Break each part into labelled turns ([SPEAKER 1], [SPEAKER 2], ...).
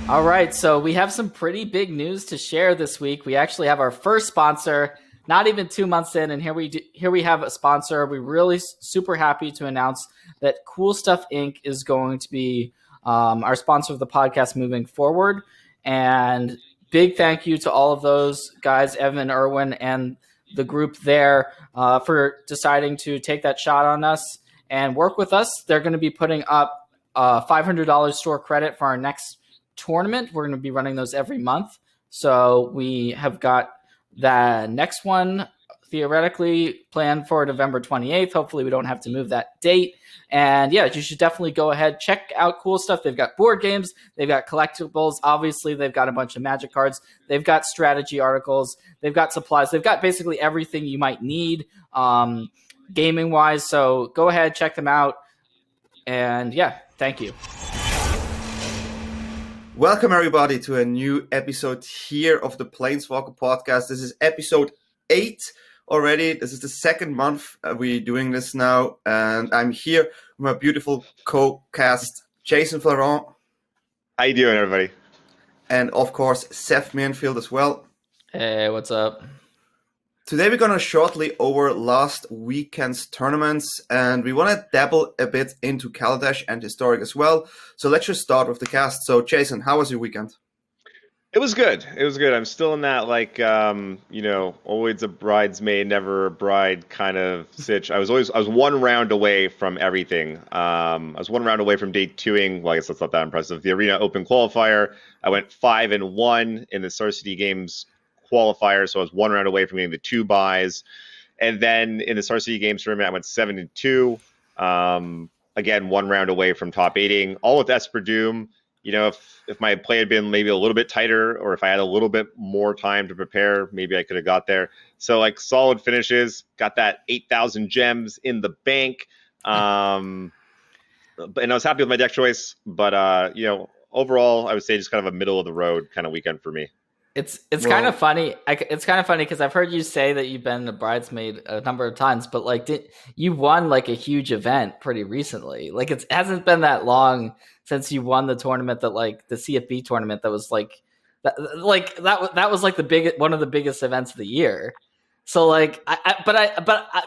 [SPEAKER 1] All right, so we have some pretty big news to share this week. We actually have our first sponsor, not even 2 months in, and here we have a sponsor. We're really super happy to announce that Cool Stuff Inc. is going to be our sponsor of the podcast moving forward. And big thank you to all of those guys, Evan, Irwin, and the group there for deciding to take that shot on us and work with us. They're going to be putting up $500 store credit for our next tournament. We're going to be running those every month. So we have got the next one theoretically planned for November 28th. Hopefully we don't have to move that date. And yeah, you should definitely go ahead, check out Cool Stuff. They've got board games, they've got collectibles. Obviously, they've got a bunch of Magic cards. They've got strategy articles. They've got supplies. They've got basically everything you might need gaming wise. So go ahead, check them out. And yeah, thank you.
[SPEAKER 2] Welcome, everybody, to a new episode here of the Planeswalker podcast. This is episode 8 already. This is the second month we're doing this now. And I'm here with my beautiful co-cast, Jason Florent.
[SPEAKER 3] How you doing, everybody?
[SPEAKER 2] And, of course, Seth Mearnfield as well.
[SPEAKER 1] Hey, what's up?
[SPEAKER 2] Today we're going to shortly over last weekend's tournaments, and we want to dabble a bit into Kaladesh and Historic as well. So let's just start with the cast. So Jason, how was your weekend?
[SPEAKER 3] It was good. It was good. I'm still in that, always a bridesmaid, never a bride kind of sitch. I was one round away from everything. I was one round away from day 2ing. Well, I guess that's not that impressive. The Arena Open qualifier. I went 5-1 in the Star City Games qualifier, so I was one round away from getting the 2 buys. And then in the Star City Games tournament, I went 7-2. Again, one round away from top 8ing, all with Esper Doom. You know, if my play had been maybe a little bit tighter, or if I had a little bit more time to prepare, maybe I could have got there. So like solid finishes, got that 8,000 gems in the bank. And I was happy with my deck choice, but overall, I would say just kind of a middle of the road kind of weekend for me.
[SPEAKER 1] It's kind of funny. It's kind of funny because I've heard you say that you've been a bridesmaid a number of times, but like, you won like a huge event pretty recently? Like, it hasn't been that long since you won the tournament that, like, the CFB tournament that was like that was like one of the biggest events of the year. So like,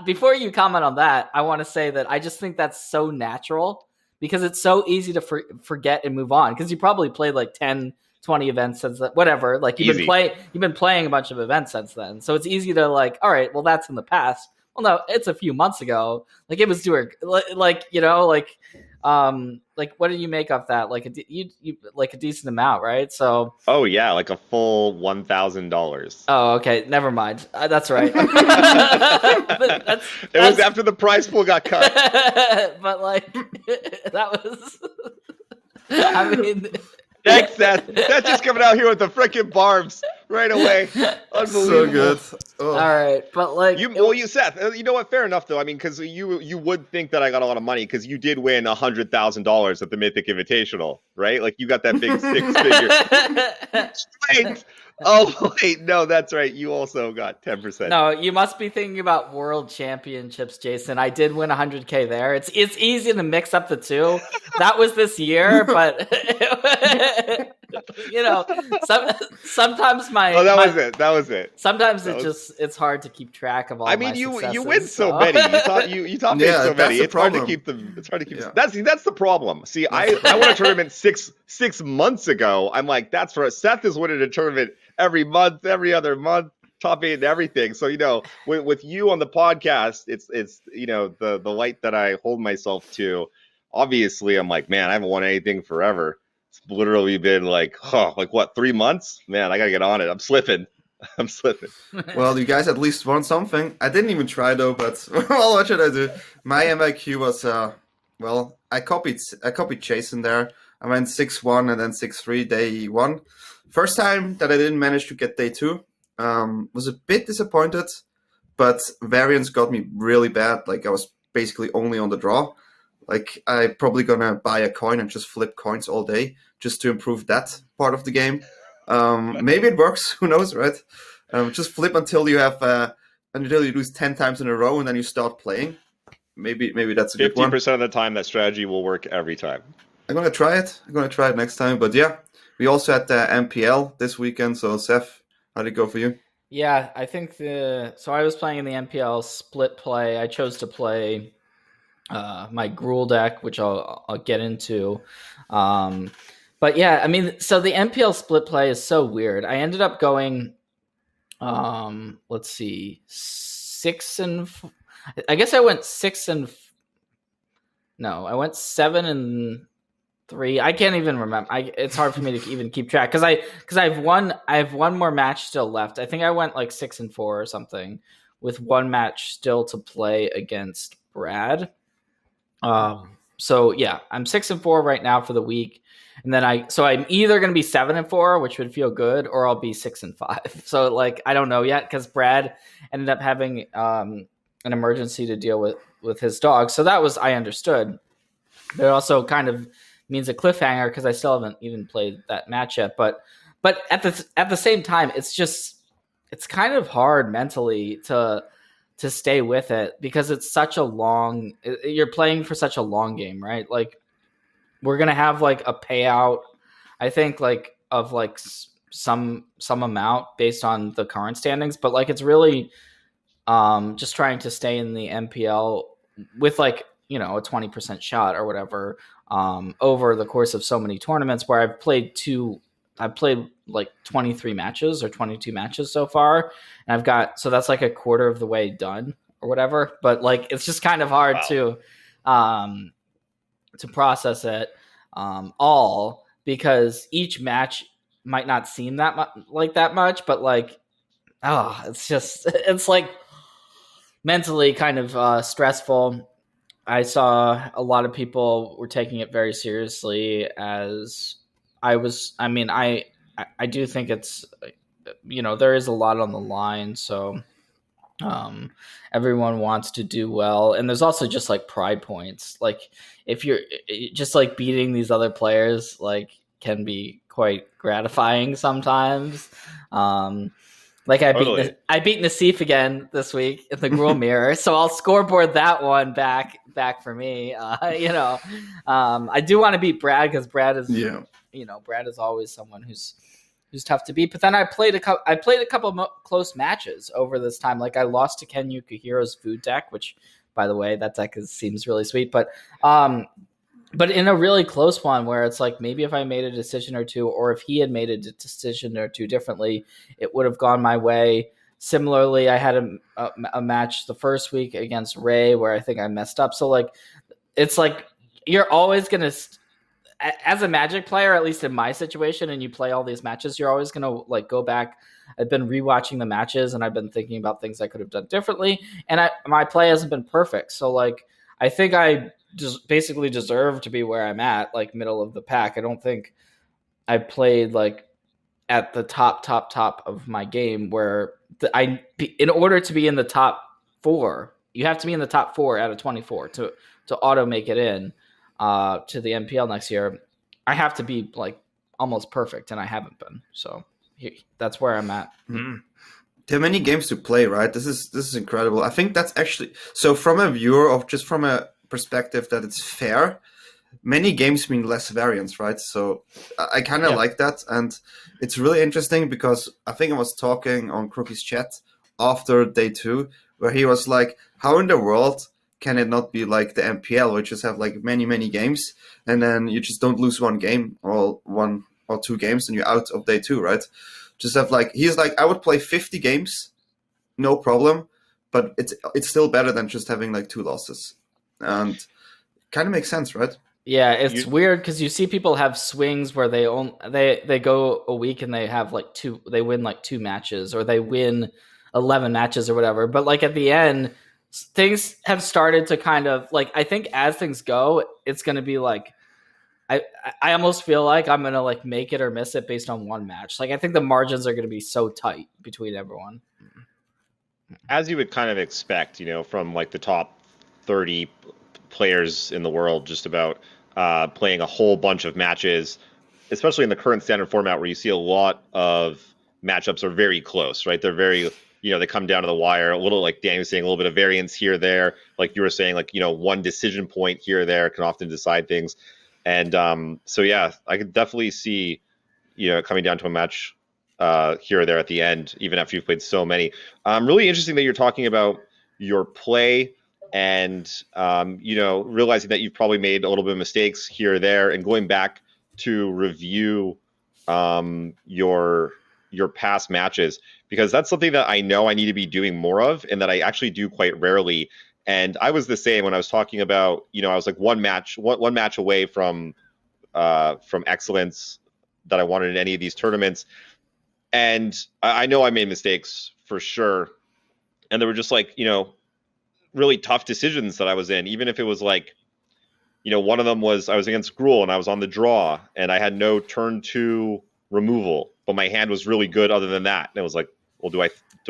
[SPEAKER 1] before you comment on that, I want to say that I just think that's so natural because it's so easy to forget and move on, because you probably played like 10, 20 events since that, whatever. Like, you've been playing a bunch of events since then, so it's easy to like, all right, well, that's in the past. Well, no, it's a few months ago. Like, it was doing like what did you make off that? Like, you like a decent amount, right? So
[SPEAKER 3] oh yeah, like a full $1,000.
[SPEAKER 1] Oh, okay, never mind. That's right.
[SPEAKER 3] It was after the prize pool got cut.
[SPEAKER 1] But like, that was. I mean.
[SPEAKER 3] Thanks, Seth. That's just coming out here with the freaking barbs right away. Unbelievable.
[SPEAKER 2] So good. Oh.
[SPEAKER 1] All right, but like,
[SPEAKER 3] Seth. You know what? Fair enough, though. I mean, because you would think that I got a lot of money because you did win $100,000 at the Mythic Invitational, right? Like, you got that big 6-figure. Straight. Oh wait, no, that's right. You also got 10%.
[SPEAKER 1] No, you must be thinking about World Championships, Jason. I did win 100K there. It's easy to mix up the two. That was this year, but sometimes my.
[SPEAKER 3] Oh, that was it.
[SPEAKER 1] Sometimes it's hard to keep track of all.
[SPEAKER 3] I mean, you win so
[SPEAKER 1] so
[SPEAKER 3] many. You taught me so many. It's hard to keep them. It's hard to keep.
[SPEAKER 2] Yeah.
[SPEAKER 3] That's the problem. See, I won a tournament six months ago. I'm like, that's for Seth is winning a tournament every month, every other month, top 8 and everything. So, with you on the podcast, it's the light that I hold myself to. Obviously, I'm like, man, I haven't won anything forever. It's literally been like 3 months? Man, I gotta get on it. I'm slipping.
[SPEAKER 2] Well, you guys at least won something. I didn't even try though, but well, what should I do? My MIQ was I copied Jason there. I went 6-1 and then 6-3 day 1. First time that I didn't manage to get day 2. Was a bit disappointed, but variance got me really bad. Like, I was basically only on the draw. Like, I probably gonna buy a coin and just flip coins all day just to improve that part of the game. Maybe it works. Who knows, right? Just flip until you have until you lose 10 times in a row and then you start playing. Maybe that's a good one.
[SPEAKER 3] 50% of the time, that strategy will work every time.
[SPEAKER 2] I'm gonna try it. I'm gonna try it next time. But yeah, we also had the MPL this weekend. So Seth, how did it go for you?
[SPEAKER 1] Yeah, I think so I was playing in the MPL split play. I chose to play my Gruul deck, which I'll get into. But yeah, I mean, so the MPL split play is so weird. I ended up going, let's see, I guess I went I went 7-3. I can't even remember. It's hard for me to even keep track because I have one more match still left. I think I went like 6-4 or something with one match still to play against Brad. So yeah, I'm 6-4 right now for the week, and then I'm either going to be 7-4, which would feel good, or I'll be 6-5. So like I don't know yet because Brad ended up having an emergency to deal with his dog. So that was I understood, but it also kind of means a cliffhanger because I still haven't even played that match yet. But at the same time, it's kind of hard mentally to stay with it because it's such a long, you're playing for such a long game, right? Like we're going to have like a payout, I think like of like some amount based on the current standings, but like it's really just trying to stay in the MPL with like, a 20% shot or whatever over the course of so many tournaments where I've played like 23 matches or 22 matches so far. And so that's like a quarter of the way done or whatever. But like, it's just kind of hard to process it all because each match might not seem that much, but like, it's like mentally kind of stressful. I saw a lot of people were taking it very seriously as I was. I mean, I do think it's, there is a lot on the line. So everyone wants to do well. And there's also just like pride points. Like if you're just like beating these other players, like can be quite gratifying sometimes. Like I beat Nassif again this week in the Gruul Mirror, so I'll scoreboard that one back for me. I do want to beat Brad because Brad is Brad is always someone who's tough to beat. But then I played a couple close matches over this time. Like I lost to Ken Yukihiro's food deck, which by the way that deck seems really sweet, but in a really close one where it's like maybe if I made a decision or two or if he had made a decision or two differently, it would have gone my way. Similarly, I had a match the first week against Ray where I think I messed up. So like, it's like you're always going to, as a Magic player, at least in my situation, and you play all these matches, you're always going to like go back. I've been rewatching the matches and I've been thinking about things I could have done differently. And my play hasn't been perfect. So like, I think I just basically deserve to be where I'm at, like middle of the pack. I don't think I played like at the top of my game where in order to be in the top 4, you have to be in the top 4 out of 24 to auto make it in to the MPL next year. I have to be like almost perfect, and I haven't been. So that's where I'm at.
[SPEAKER 2] Mm. There are many games to play, right? This is incredible. I think that's actually so from a viewer of just from a perspective that it's fair. Many games mean less variance, right? So I kind of like that, and it's really interesting because I think I was talking on Crookie's chat after day 2, where he was like, "How in the world can it not be like the MPL, which just have like many games, and then you just don't lose one game or 1 or 2 games, and you're out of day 2, right?" Just have like he's like, I would play 50 games, no problem, but it's still better than just having like 2 losses, and kind of makes sense, right?
[SPEAKER 1] Yeah, it's weird because you see people have swings where they go a week and they have like they win like 2 matches or they win 11 matches or whatever. But like at the end, things have started to kind of like, I think as things go, it's going to be like, I almost feel like I'm going to like make it or miss it based on one match. Like I think the margins are going to be so tight between everyone.
[SPEAKER 3] As you would kind of expect, from like the top 30 players in the world, just about playing a whole bunch of matches, especially in the current standard format where you see a lot of matchups are very close, right? They're very, they come down to the wire, a little like Dan was saying, a little bit of variance here, there. Like you were saying, like, one decision point here or there can often decide things. And so yeah, I could definitely see, coming down to a match here or there at the end, even after you've played so many. Really interesting that you're talking about your play and realizing that you've probably made a little bit of mistakes here or there, and going back to review your past matches, because that's something that I know I need to be doing more of, and that I actually do quite rarely. And I was the same when I was talking about, I was like one match away from excellence that I wanted in any of these tournaments. And I know I made mistakes for sure. And there were just like, really tough decisions that I was in, even if it was like, one of them was I was against Gruul and I was on the draw and I had no turn 2 removal, but my hand was really good other than that. And it was like, well, do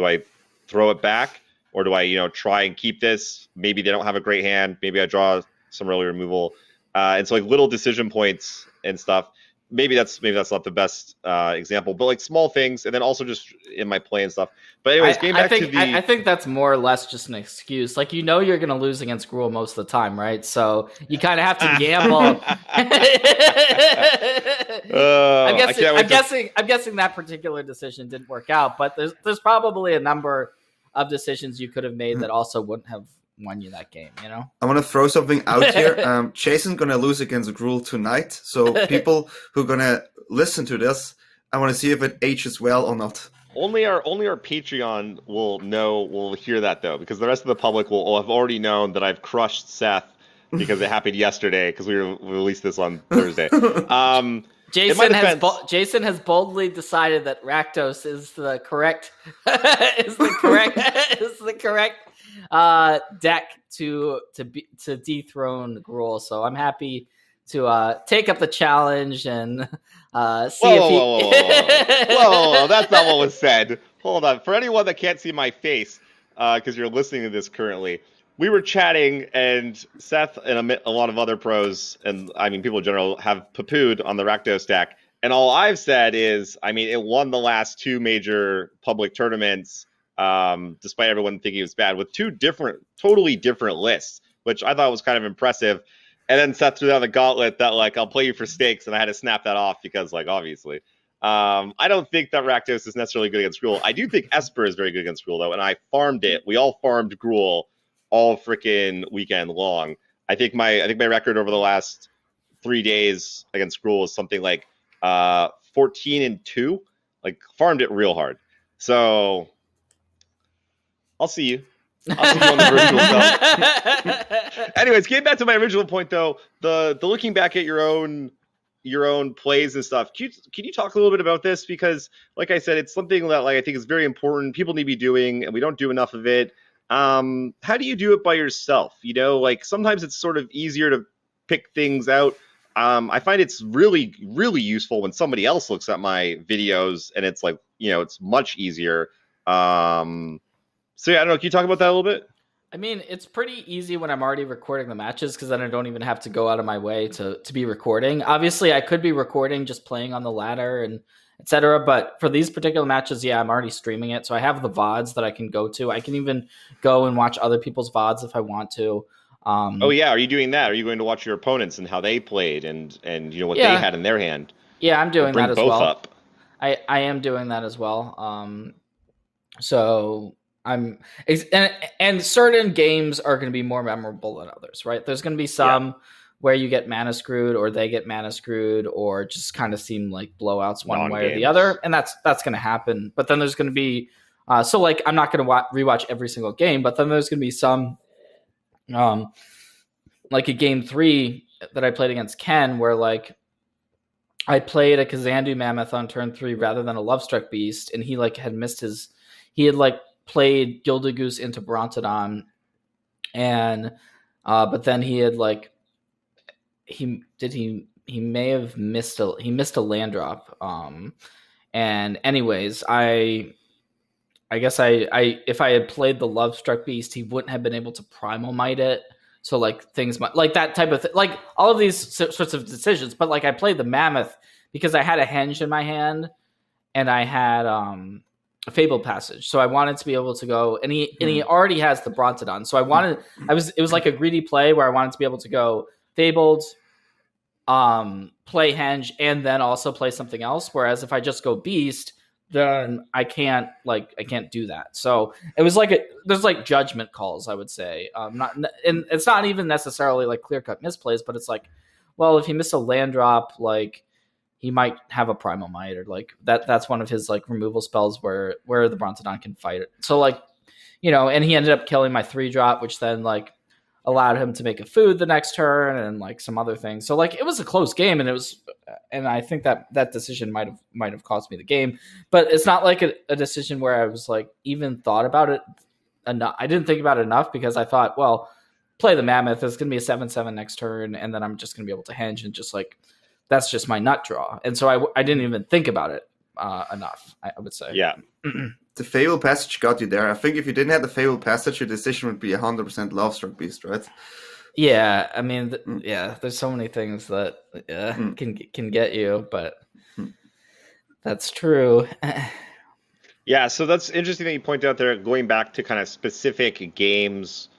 [SPEAKER 3] I throw it back, or do I, try and keep this? Maybe they don't have a great hand. Maybe I draw some early removal. And so like little decision points and stuff. Maybe that's not the best example, but like small things, and then also just in my play and stuff. But anyways,
[SPEAKER 1] I think that's more or less just an excuse. Like, you're going to lose against Gruul most of the time, right? So you kind of have to gamble. I'm guessing that particular decision didn't work out, but there's probably a number of decisions you could have made that also wouldn't have won you that game,
[SPEAKER 2] I want to throw something out here. Jason's going to lose against Gruul tonight. So people who are going to listen to this, I want to see if it ages well or not.
[SPEAKER 3] Only our Patreon will hear that, though, because the rest of the public will have already known that I've crushed Seth because it happened yesterday, because we released this on Thursday.
[SPEAKER 1] Jason has boldly decided that Rakdos is the correct deck to dethrone Gruul. So I'm happy to take up the challenge and see if he.
[SPEAKER 3] Whoa, that's not what was said. Hold on. For anyone that can't see my face, because you're listening to this currently, we were chatting, and Seth and a lot of other pros, and I mean people in general, have poo-pooed on the Rakdos deck. And all I've said is, I mean, it won the last 2 major public tournaments, despite everyone thinking it was bad, with 2 totally different lists, which I thought was kind of impressive. And then Seth threw down the gauntlet that, like, I'll play you for stakes, and I had to snap that off because, like, obviously. I don't think that Rakdos is necessarily good against Gruul. I do think Esper is very good against Gruul, though, and I farmed it. We all farmed Gruul all freaking weekend long. I think my record over the last 3 days against Gruul is something like 14-2. Like, farmed it real hard. So I'll see you. I'll see you on the virtual stuff. Anyways, getting back to my original point, though, the looking back at your own plays and stuff. Can you talk a little bit about this? Because, like I said, it's something that, like, I think is very important. People need to be doing, and we don't do enough of it. How do you do it by yourself? Like, sometimes it's sort of easier to pick things out. I find it's really, really useful when somebody else looks at my videos, and it's like, it's much easier. So yeah, I don't know. Can you talk about that a little bit?
[SPEAKER 1] I mean, it's pretty easy when I'm already recording the matches, because then I don't even have to go out of my way to be recording. Obviously, I could be recording just playing on the ladder and etc. But for these particular matches, yeah, I'm already streaming it. So I have the VODs that I can go to. I can even go and watch other people's VODs if I want to.
[SPEAKER 3] Oh yeah, are you doing that? Are you going to watch your opponents and how they played and what they had in their hand?
[SPEAKER 1] Yeah, I'm doing that as well.
[SPEAKER 3] Up.
[SPEAKER 1] I am doing that as well. So I'm and certain games are going to be more memorable than others, right? There's going to be some where you get mana screwed, or they get mana screwed, or just kind of seem like blowouts one way or the other, and that's going to happen. But then there's going to be so like I'm not going to rewatch every single game, but then there's going to be some like a game 3 that I played against Ken, where like I played a Kazandu Mammoth on turn 3 rather than a Lovestruck Beast, and he had played Gildagoose into Brontodon, and but then he had like he may have missed a land drop. And anyways, I guess I if I had played the Lovestruck Beast, he wouldn't have been able to Primal Might it. So like things like that type of like all of these sorts of decisions. But like I played the Mammoth because I had a Henge in my hand, and I had a Fabled Passage. So I wanted to be able to go, and he already has the Brontodon. So it was like a greedy play where I wanted to be able to go Fabled, play Henge and then also play something else. Whereas if I just go Beast, then I can't do that. So it was there's like judgment calls, I would say. And it's not even necessarily like clear cut misplays, but it's like, well, if he missed a land drop, like he might have a Primal Might, or like that's one of his like removal spells where the Brontodon can fight it. So like, and he ended up killing my 3-drop, which then like allowed him to make a food the next turn and like some other things. So like it was a close game, and I think that decision might have cost me the game, but it's not like a decision where I was like even thought about it enough. I didn't think about it enough because I thought, well, play the Mammoth. It's going to be a 7/7 next turn, and then I'm just going to be able to henge and just like that's just my nut draw. And so I didn't even think about it enough. I would say.
[SPEAKER 3] Yeah.
[SPEAKER 2] The Fable Passage got you there. I think if you didn't have the Fable Passage, your decision would be 100% Lovestruck Beast, right?
[SPEAKER 1] Yeah, I mean, there's so many things that can get you, but that's true.
[SPEAKER 3] Yeah, so that's interesting that you point out there, going back to kind of specific games,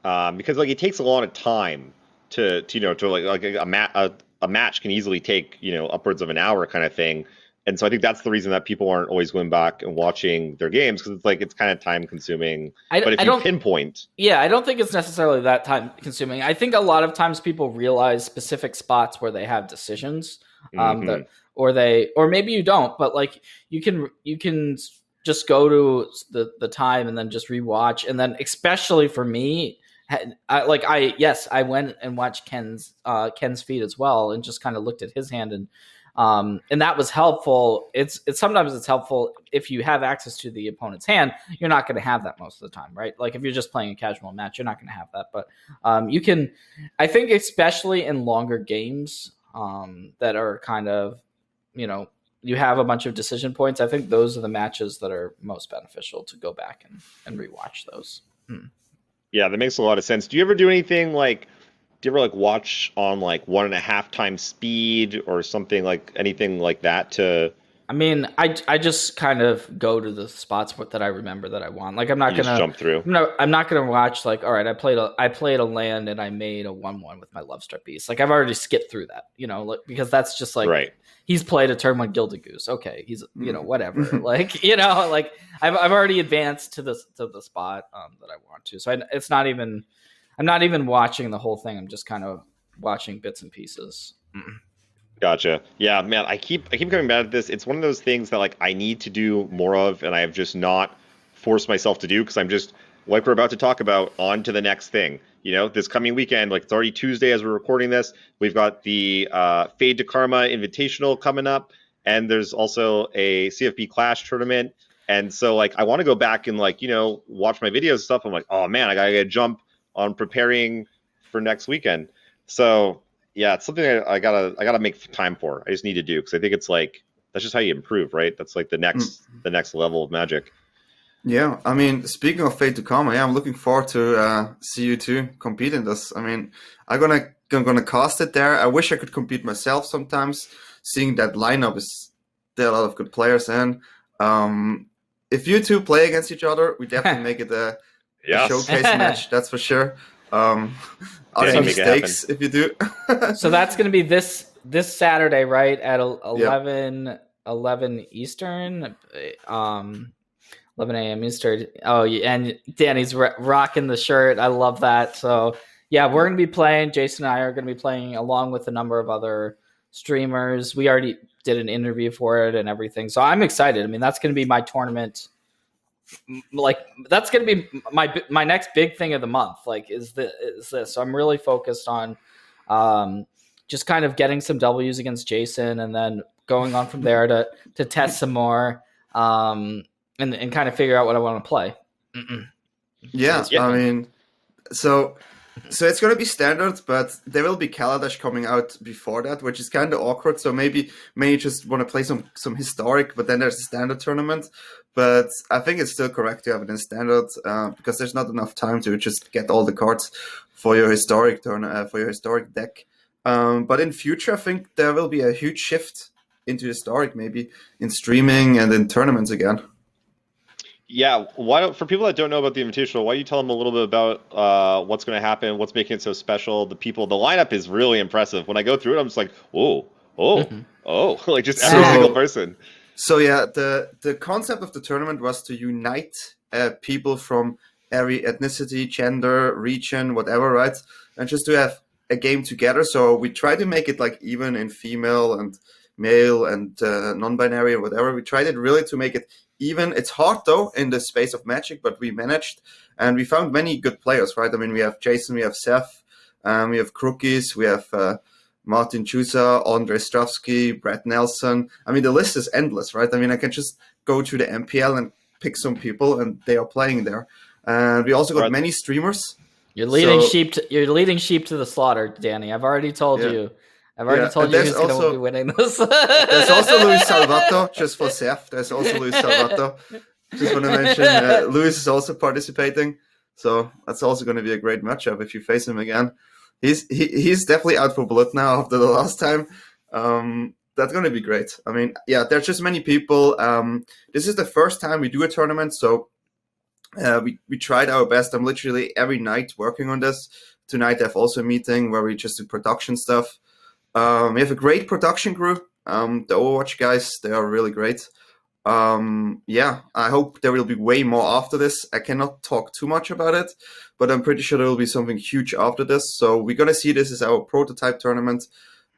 [SPEAKER 3] because like it takes a lot of time to like a match can easily take upwards of an hour kind of thing. And so I think that's the reason that people aren't always going back and watching their games, because it's kind of time consuming. But if you pinpoint,
[SPEAKER 1] I don't think it's necessarily that time consuming. I think a lot of times people realize specific spots where they have decisions, or maybe you don't, but like you can just go to the time and then just rewatch, and then especially for me, I went and watched Ken's feed as well, and just kind of looked at his hand and that was helpful. It's sometimes it's helpful if you have access to the opponent's hand. You're not going to have that most of the time, right? Like if you're just playing a casual match, you're not going to have that. But you can, I think, especially in longer games that are kind of, you have a bunch of decision points. I think those are the matches that are most beneficial to go back and rewatch those.
[SPEAKER 3] Yeah, that makes a lot of sense. Do you ever do anything like? Do you ever watch on 1.5 times speed or something, like anything like that to?
[SPEAKER 1] I mean, I just kind of go to the spots that I remember that I want. Like I'm not gonna
[SPEAKER 3] jump through.
[SPEAKER 1] I'm not gonna watch all right. I played a land and I made a 1/1 with my Lovestruck Beast. Like I've already skipped through that, because that's just like
[SPEAKER 3] right.
[SPEAKER 1] He's played a turn 1 Gilded Goose. Okay, he's whatever. Like I've already advanced to the spot that I want to. So it's not even. I'm not even watching the whole thing. I'm just kind of watching bits and pieces.
[SPEAKER 3] Gotcha. Yeah, man, I keep coming back to this. It's one of those things that I need to do more of, and I have just not forced myself to do, because I'm just, like we're about to talk about, on to the next thing. This coming weekend, it's already Tuesday as we're recording this. We've got the Fade to Karma Invitational coming up, and there's also a CFP Clash tournament. And so I want to go back and watch my videos and stuff. I'm like, oh man, I gotta get a jump on preparing for next weekend. So yeah, it's something I gotta make time for. I just need to do, because I think it's that's just how you improve, right? That's the next level of Magic.
[SPEAKER 2] Yeah, I mean, speaking of Fate to Karma, I'm looking forward to see you two compete in this. I mean, I'm gonna cast it there. I wish I could compete myself sometimes. Seeing that lineup there are a lot of good players in. If you two play against each other, we definitely make it a showcase match, that's for sure. Are there mistakes if you do?
[SPEAKER 1] So that's going to be this Saturday, right, at 11 Eastern, 11 a.m. Eastern. Oh, and Danny's rocking the shirt. I love that. So yeah, we're going to be playing. Jason and I are going to be playing along with a number of other streamers. We already did an interview for it and everything. So I'm excited. I mean, that's going to be my tournament. That's going to be my next big thing of the month. Is this? So I'm really focused on just kind of getting some W's against Jason, and then going on from there to test some more and kind of figure out what I want to play.
[SPEAKER 2] Yeah, I mean, so it's going to be standard, but there will be Kaladesh coming out before that, which is kind of awkward. So maybe you just want to play some historic, but then there's a standard tournament. But I think it's still correct to have it in standard because there's not enough time to just get all the cards for your historic deck. But in future, I think there will be a huge shift into historic, maybe in streaming and in tournaments again.
[SPEAKER 3] Yeah, why don't for people that don't know about the Invitational, why don't you tell them a little bit about what's going to happen, what's making it so special? The lineup is really impressive. When I go through it, I'm just like, oh, oh,
[SPEAKER 1] Mhm.
[SPEAKER 3] oh, like just every single
[SPEAKER 2] So
[SPEAKER 3] person.
[SPEAKER 2] So yeah, the concept of the tournament was to unite people from every ethnicity, gender, region, whatever, right? And just to have a game together. So we try to make it like even in female and male and non-binary and whatever. We tried it really to make it even. It's hard though in the space of Magic, but we managed, and we found many good players, right? I mean, we have Jason, we have Seth, we have Crookies, we have. Martin Chusa, Andre Stravsky, Brett Nelson. I mean, the list is endless, right? I mean, I can just go to the MPL and pick some people, and they are playing there. And we also got
[SPEAKER 3] Right.
[SPEAKER 2] many streamers.
[SPEAKER 1] You're leading
[SPEAKER 2] So-
[SPEAKER 1] sheep. You're leading sheep to the slaughter, Danny. I've already told
[SPEAKER 2] Yeah.
[SPEAKER 1] you. I've already
[SPEAKER 2] Yeah,
[SPEAKER 1] told
[SPEAKER 2] and
[SPEAKER 1] you
[SPEAKER 2] there's
[SPEAKER 1] who's going to
[SPEAKER 2] also-
[SPEAKER 1] be winning this.
[SPEAKER 2] There's also Luis Salvato, just for Seth. There's also Luis Salvato. Just want to mention, Luis is also participating. So that's also going to be a great matchup if you face him again. He's definitely out for blood now after the last time. That's going to be great. I mean, yeah, there's just many people. This is the first time we do a tournament, so we tried our best. I'm literally every night working on this. Tonight I have also a meeting where we just do production stuff. We have a great production crew. The Overwatch guys, they are really great. Yeah, I hope there will be way more after this. I cannot talk too much about it, but I'm pretty sure there will be something huge after this. So we're going to see this as our prototype tournament,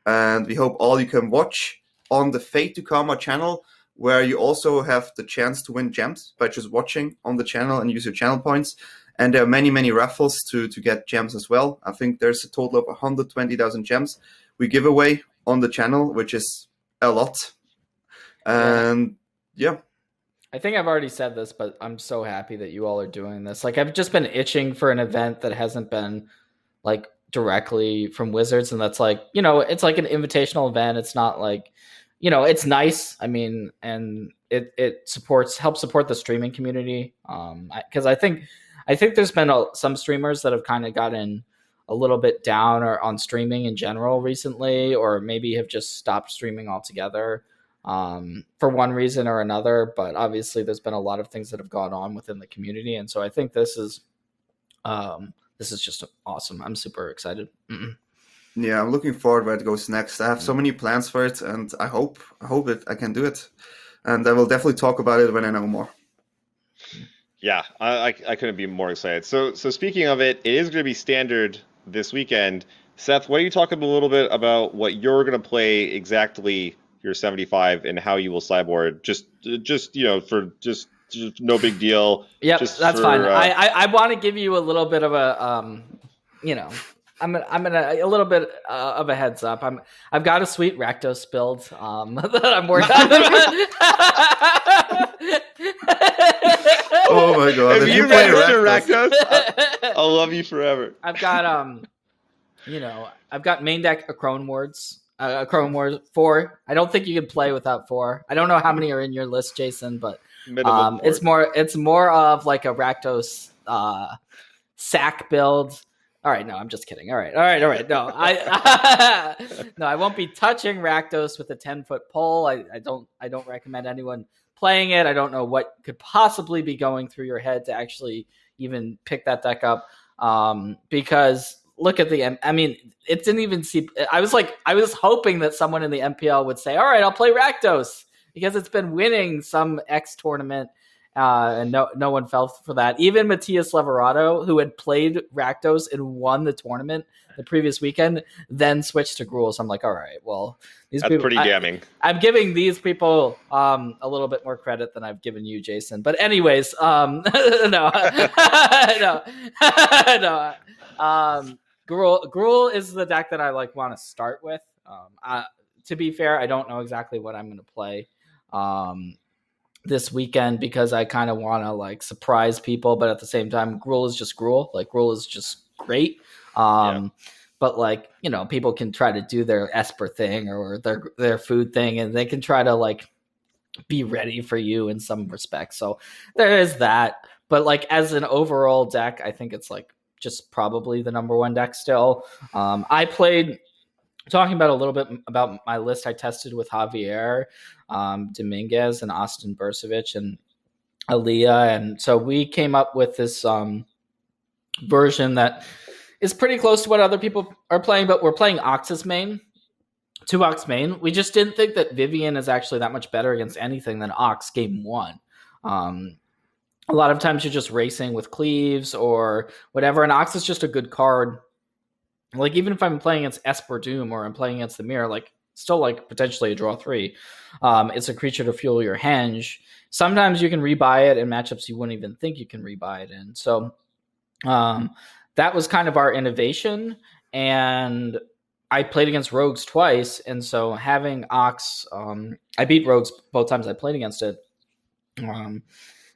[SPEAKER 2] and we hope all you can watch on the Fate to Karma channel, where you also have the chance to win gems by just watching on the channel and use your channel points. And there are many, many raffles to get gems as well. I think there's a total of 120,000 gems we give away on the channel, which is a lot. And yeah.
[SPEAKER 1] I think I've already said this, but I'm so happy that you all are doing this. Like, I've just been itching for an event that hasn't been like directly from Wizards, and that's like, it's like an invitational event. It's not like, it's nice. I mean, and it helps support the streaming community. Because I think there's been some streamers that have kind of gotten a little bit down or on streaming in general recently, or maybe have just stopped streaming altogether. For one reason or another, but obviously there's been a lot of things that have gone on within the community, and so I think this is just awesome. I'm super excited.
[SPEAKER 2] Yeah, I'm looking forward where it goes next. I have so many plans for it, and I hope I can do it, and I will definitely talk about it when I know more.
[SPEAKER 3] Yeah, I couldn't be more excited. So speaking of it, it is going to be standard this weekend. Seth, why don't you talk a little bit about what you're going to play exactly your 75 and how you will sideboard? Just for just no big deal.
[SPEAKER 1] Yep,
[SPEAKER 3] Just
[SPEAKER 1] that's
[SPEAKER 3] for,
[SPEAKER 1] fine. I want to give you a little bit of a I'm gonna a little bit of a heads up. I've got a sweet Rakdos build that I'm working on.
[SPEAKER 2] Oh my god!
[SPEAKER 3] If
[SPEAKER 2] If
[SPEAKER 3] you
[SPEAKER 2] you play
[SPEAKER 3] register
[SPEAKER 2] Rakdos,
[SPEAKER 3] Rakdos, I'll love you forever.
[SPEAKER 1] I've got I've got main deck a Crone Wards. A Crone Ward 4. I don't think you can play without 4. I don't know how many are in your list, Jason, but
[SPEAKER 3] Minimum
[SPEAKER 1] it's more of like a Rakdos sack build. All right, no, I'm just kidding. All right. No, I won't be touching Rakdos with a 10-foot pole. I don't recommend anyone playing it. I don't know what could possibly be going through your head to actually even pick that deck up, because look at I mean, it didn't even see. I was hoping that someone in the MPL would say, "All right, I'll play Rakdos," because it's been winning some X tournament, and no one fell for that. Even Matias Leverato, who had played Rakdos and won the tournament the previous weekend, then switched to Gruul. So I'm like, all right, well, these
[SPEAKER 3] That's
[SPEAKER 1] people,
[SPEAKER 3] pretty damning.
[SPEAKER 1] I'm giving these people a little bit more credit than I've given you, Jason. But anyways, no. Gruul is the deck that I want to start with. To be fair, I don't know exactly what I'm going to play this weekend, because I kind of want to surprise people, but at the same time, Gruul is just Gruul. Gruul is just great. But people can try to do their Esper thing or their food thing, and they can try to be ready for you in some respects. So there is that. But as an overall deck, I think it's just probably the number one deck still. I played, talking about a little bit about my list, I tested with Javier Dominguez and Austin Bursavich, and Aaliyah, and so we came up with this version that is pretty close to what other people are playing, but we're playing Ox's main, 2-Ox main. We just didn't think that Vivian is actually that much better against anything than Ox game one. A lot of times you're just racing with cleaves or whatever, and Ox is just a good card. Like, even if I'm playing against Esper Doom or I'm playing against the Mirror, like, still, like, potentially a draw 3. It's a creature to fuel your henge. Sometimes you can rebuy it in matchups you wouldn't even think you can rebuy it in. So that was kind of our innovation. And I played against Rogues twice. And so having Ox, I beat Rogues both times I played against it.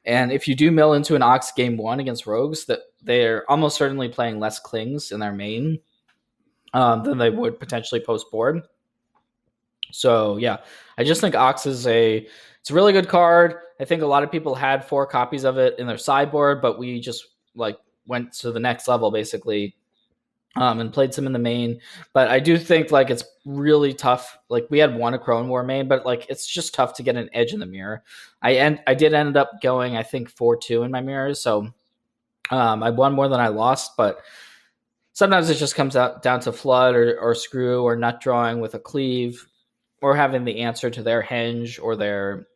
[SPEAKER 1] And if you do mill into an Ox game one against Rogues, that they're almost certainly playing less Clings in their main than they would potentially post board. So yeah, I just think Ox is it's a really good card. I think a lot of people had 4 copies of it in their sideboard, but we just like went to the next level basically, and played some in the main. But I do think like it's really tough. Like, we had one Crone War main, but like it's just tough to get an edge in the mirror. I did end up going, I think, 4-2 in my mirrors, so I won more than I lost. But sometimes it just comes down to flood or screw or nut drawing with a cleave, or having the answer to their henge or their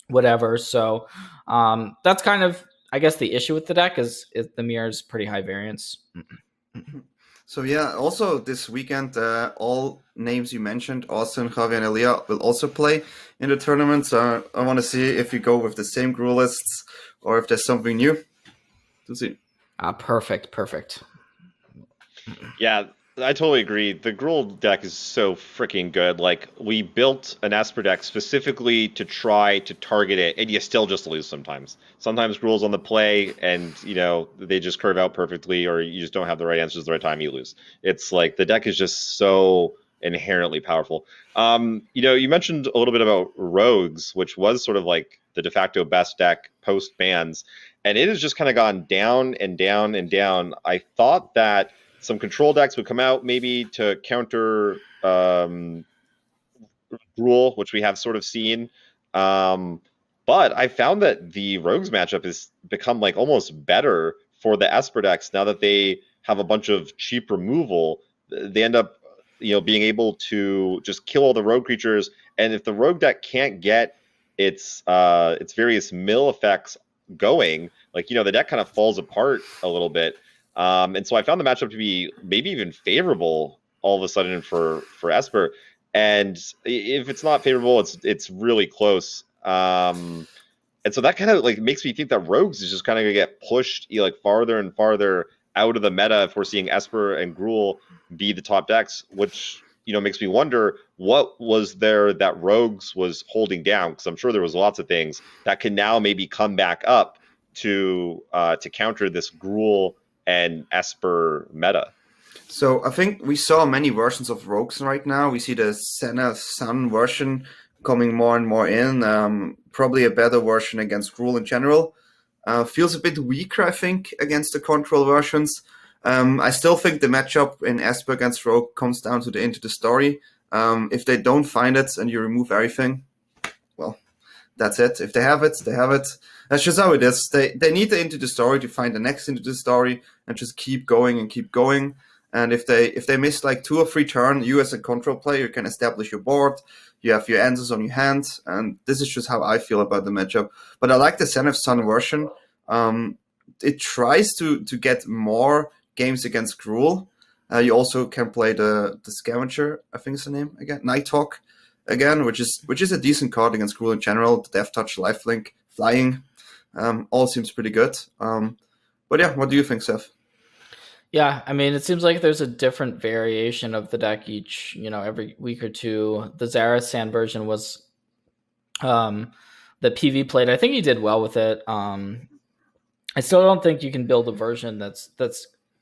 [SPEAKER 1] whatever. So that's kind of, I guess, the issue with the deck is the mirror's pretty high variance.
[SPEAKER 2] So yeah, also this weekend, all names you mentioned, Austin, Javi, and Elia, will also play in the tournament. So I want to see if you go with the same Gruul lists or if there's something new to see.
[SPEAKER 1] Perfect.
[SPEAKER 3] Yeah, I totally agree. The Gruul deck is so freaking good. Like, we built an Esper deck specifically to try to target it, and you still just lose sometimes. Sometimes Gruul's on the play, and, they just curve out perfectly, or you just don't have the right answers at the right time, you lose. It's like, the deck is just so inherently powerful. You mentioned a little bit about Rogues, which was sort of like the de facto best deck post bans, and it has just kind of gone down and down and down. I thought that some control decks would come out maybe to counter Gruul, which we have sort of seen. But I found that the Rogues matchup has become like almost better for the Esper decks now that they have a bunch of cheap removal. They end up, being able to just kill all the rogue creatures. And if the rogue deck can't get its various mill effects going, like, the deck kind of falls apart a little bit. And so I found the matchup to be maybe even favorable all of a sudden for Esper. And if it's not favorable, it's really close. And so that kind of like makes me think that Rogues is just kind of going to get pushed like farther and farther out of the meta if we're seeing Esper and Gruul be the top decks, which makes me wonder what was there that Rogues was holding down, because I'm sure there was lots of things that can now maybe come back up to counter this Gruul and Esper meta.
[SPEAKER 2] So I think we saw many versions of Rogues right now. We see the Senna Sun version coming more and more in. Probably a better version against Gruul in general. Feels a bit weaker, I think, against the control versions. I still think the matchup in Esper against Rogue comes down to the Into the Story. If they don't find it and you remove everything, well, that's it. If they have it, they have it. That's just how it is. They need the Into the Story to find the next Into the Story and just keep going and keep going. And if they miss like 2 or 3 turns, you as a control player, you can establish your board. You have your answers on your hands, and this is just how I feel about the matchup. But I like the Zenith Sun version. It tries to get more games against Gruul. You also can play the Scavenger, I think is the name again, Nighthawk again, which is a decent card against Gruul in general. The Death Touch, Lifelink, Flying, all seems pretty good. But yeah, what do you think, Seth?
[SPEAKER 1] Yeah, I mean, it seems like there's a different variation of the deck each, every week or two. The Zarasan version was the PV played. I think he did well with it. I still don't think you can build a version that's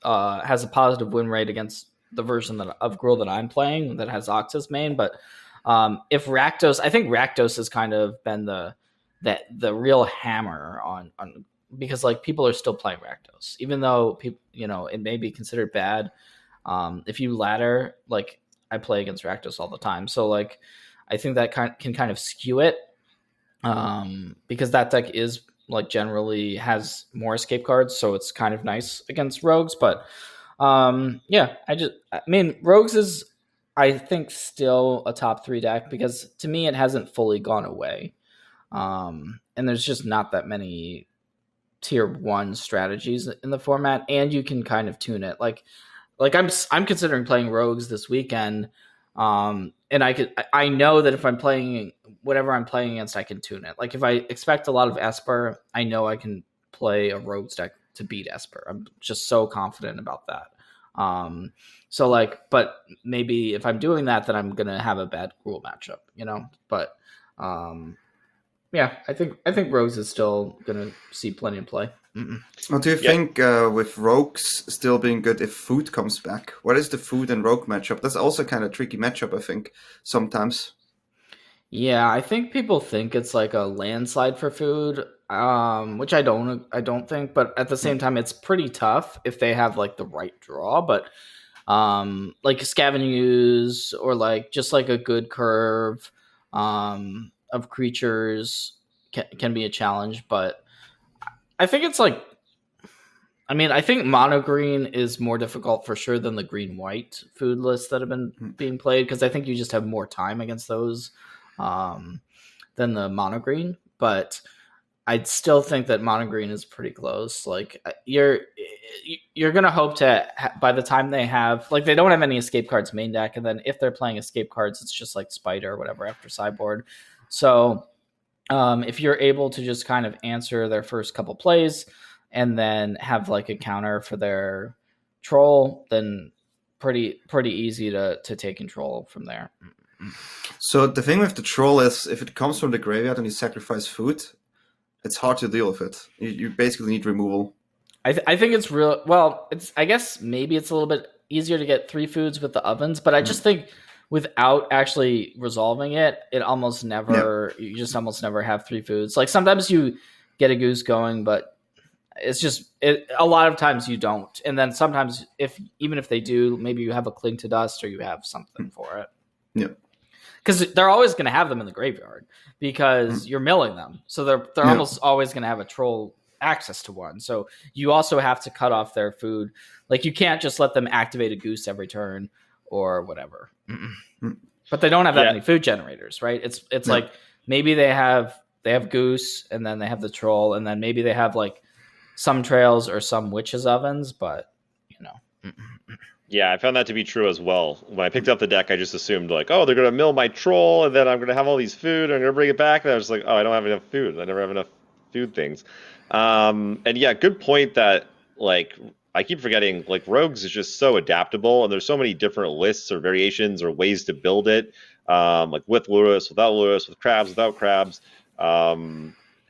[SPEAKER 1] has a positive win rate against the version of Gruul that I'm playing that has Ox's main. But if Rakdos, I think Rakdos has kind of been the real hammer on because like people are still playing Rakdos, even though people, it may be considered bad. If you ladder, like I play against Rakdos all the time, so like I think that can kind of skew it, because that deck is like generally has more escape cards, so it's kind of nice against rogues. But yeah, I mean, rogues is, I think, still a top 3 deck because to me it hasn't fully gone away. And there's just not that many tier 1 strategies in the format, and you can kind of tune it. Like I'm considering playing rogues this weekend. And I know that if I'm playing whatever I'm playing against, I can tune it. Like if I expect a lot of Esper, I know I can play a rogues deck to beat Esper. I'm just so confident about that. So like, but maybe if I'm doing that, then I'm gonna have a bad Gruul matchup, you know. But yeah, I think rogues is still gonna see plenty of play.
[SPEAKER 2] What do you think with rogues still being good if food comes back? What is the food and rogue matchup? That's also kind of tricky matchup, I think, sometimes.
[SPEAKER 1] Yeah, I think people think it's like a landslide for food, which I don't think, but at the same time, it's pretty tough if they have like the right draw. But like Scavengers or like just like a good curve of creatures can be a challenge. But I think it's like, I mean, I think mono green is more difficult for sure than the green white food lists that have been being played because I think you just have more time against those than the mono green. But I'd still think that mono green is pretty close. Like you're gonna hope to by the time they have, like, they don't have any escape cards main deck, and then if they're playing escape cards, it's just like Spider or whatever after sideboard. So if you're able to just kind of answer their first couple plays and then have like a counter for their troll, then pretty easy to take control from there.
[SPEAKER 2] So the thing with the troll is if it comes from the graveyard and you sacrifice food, it's hard to deal with it. You basically need removal.
[SPEAKER 1] I think it's real. Well, I guess maybe it's a little bit easier to get 3 foods with the ovens, but I just think without actually resolving it, it almost never, you just almost never have 3 foods. Like sometimes you get a goose going, but it's just, a lot of times you don't. And then sometimes even if they do, maybe you have a Cling to Dust or you have something for it.
[SPEAKER 2] Yeah.
[SPEAKER 1] Because they're always going to have them in the graveyard because you're milling them. So they're almost always going to have a troll access to one. So you also have to cut off their food. Like you can't just let them activate a goose every turn or whatever. But they don't have that many food generators, right? It's like maybe they have goose and then they have the troll and then maybe they have like some trails or some witches ovens, but you know.
[SPEAKER 3] Yeah, I found that to be true as well. When I picked up the deck, I just assumed like, oh, they're gonna mill my troll, and then I'm gonna have all these food, and I'm gonna bring it back, and I was like, oh, I don't have enough food. I never have enough food things. And yeah, good point that like I keep forgetting like Rogues is just so adaptable, and there's so many different lists or variations or ways to build it, like with Lurrus, without Lurrus, with crabs, without crabs.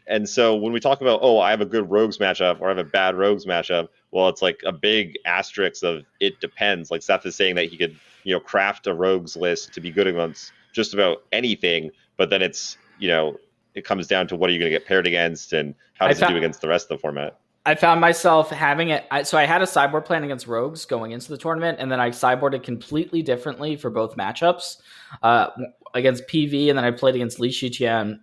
[SPEAKER 3] And so when we talk about, oh, I have a good Rogues matchup or I have a bad Rogues matchup, well, it's like a big asterisk of it depends. Like Seth is saying that he could, craft a Rogues list to be good against just about anything, but then it's, it comes down to what are you going to get paired against and how does it do against the rest of the format.
[SPEAKER 1] I found myself having it. So I had a sideboard plan against Rogues going into the tournament, and then I sideboarded completely differently for both matchups against PV, and then I played against Li Shiqian,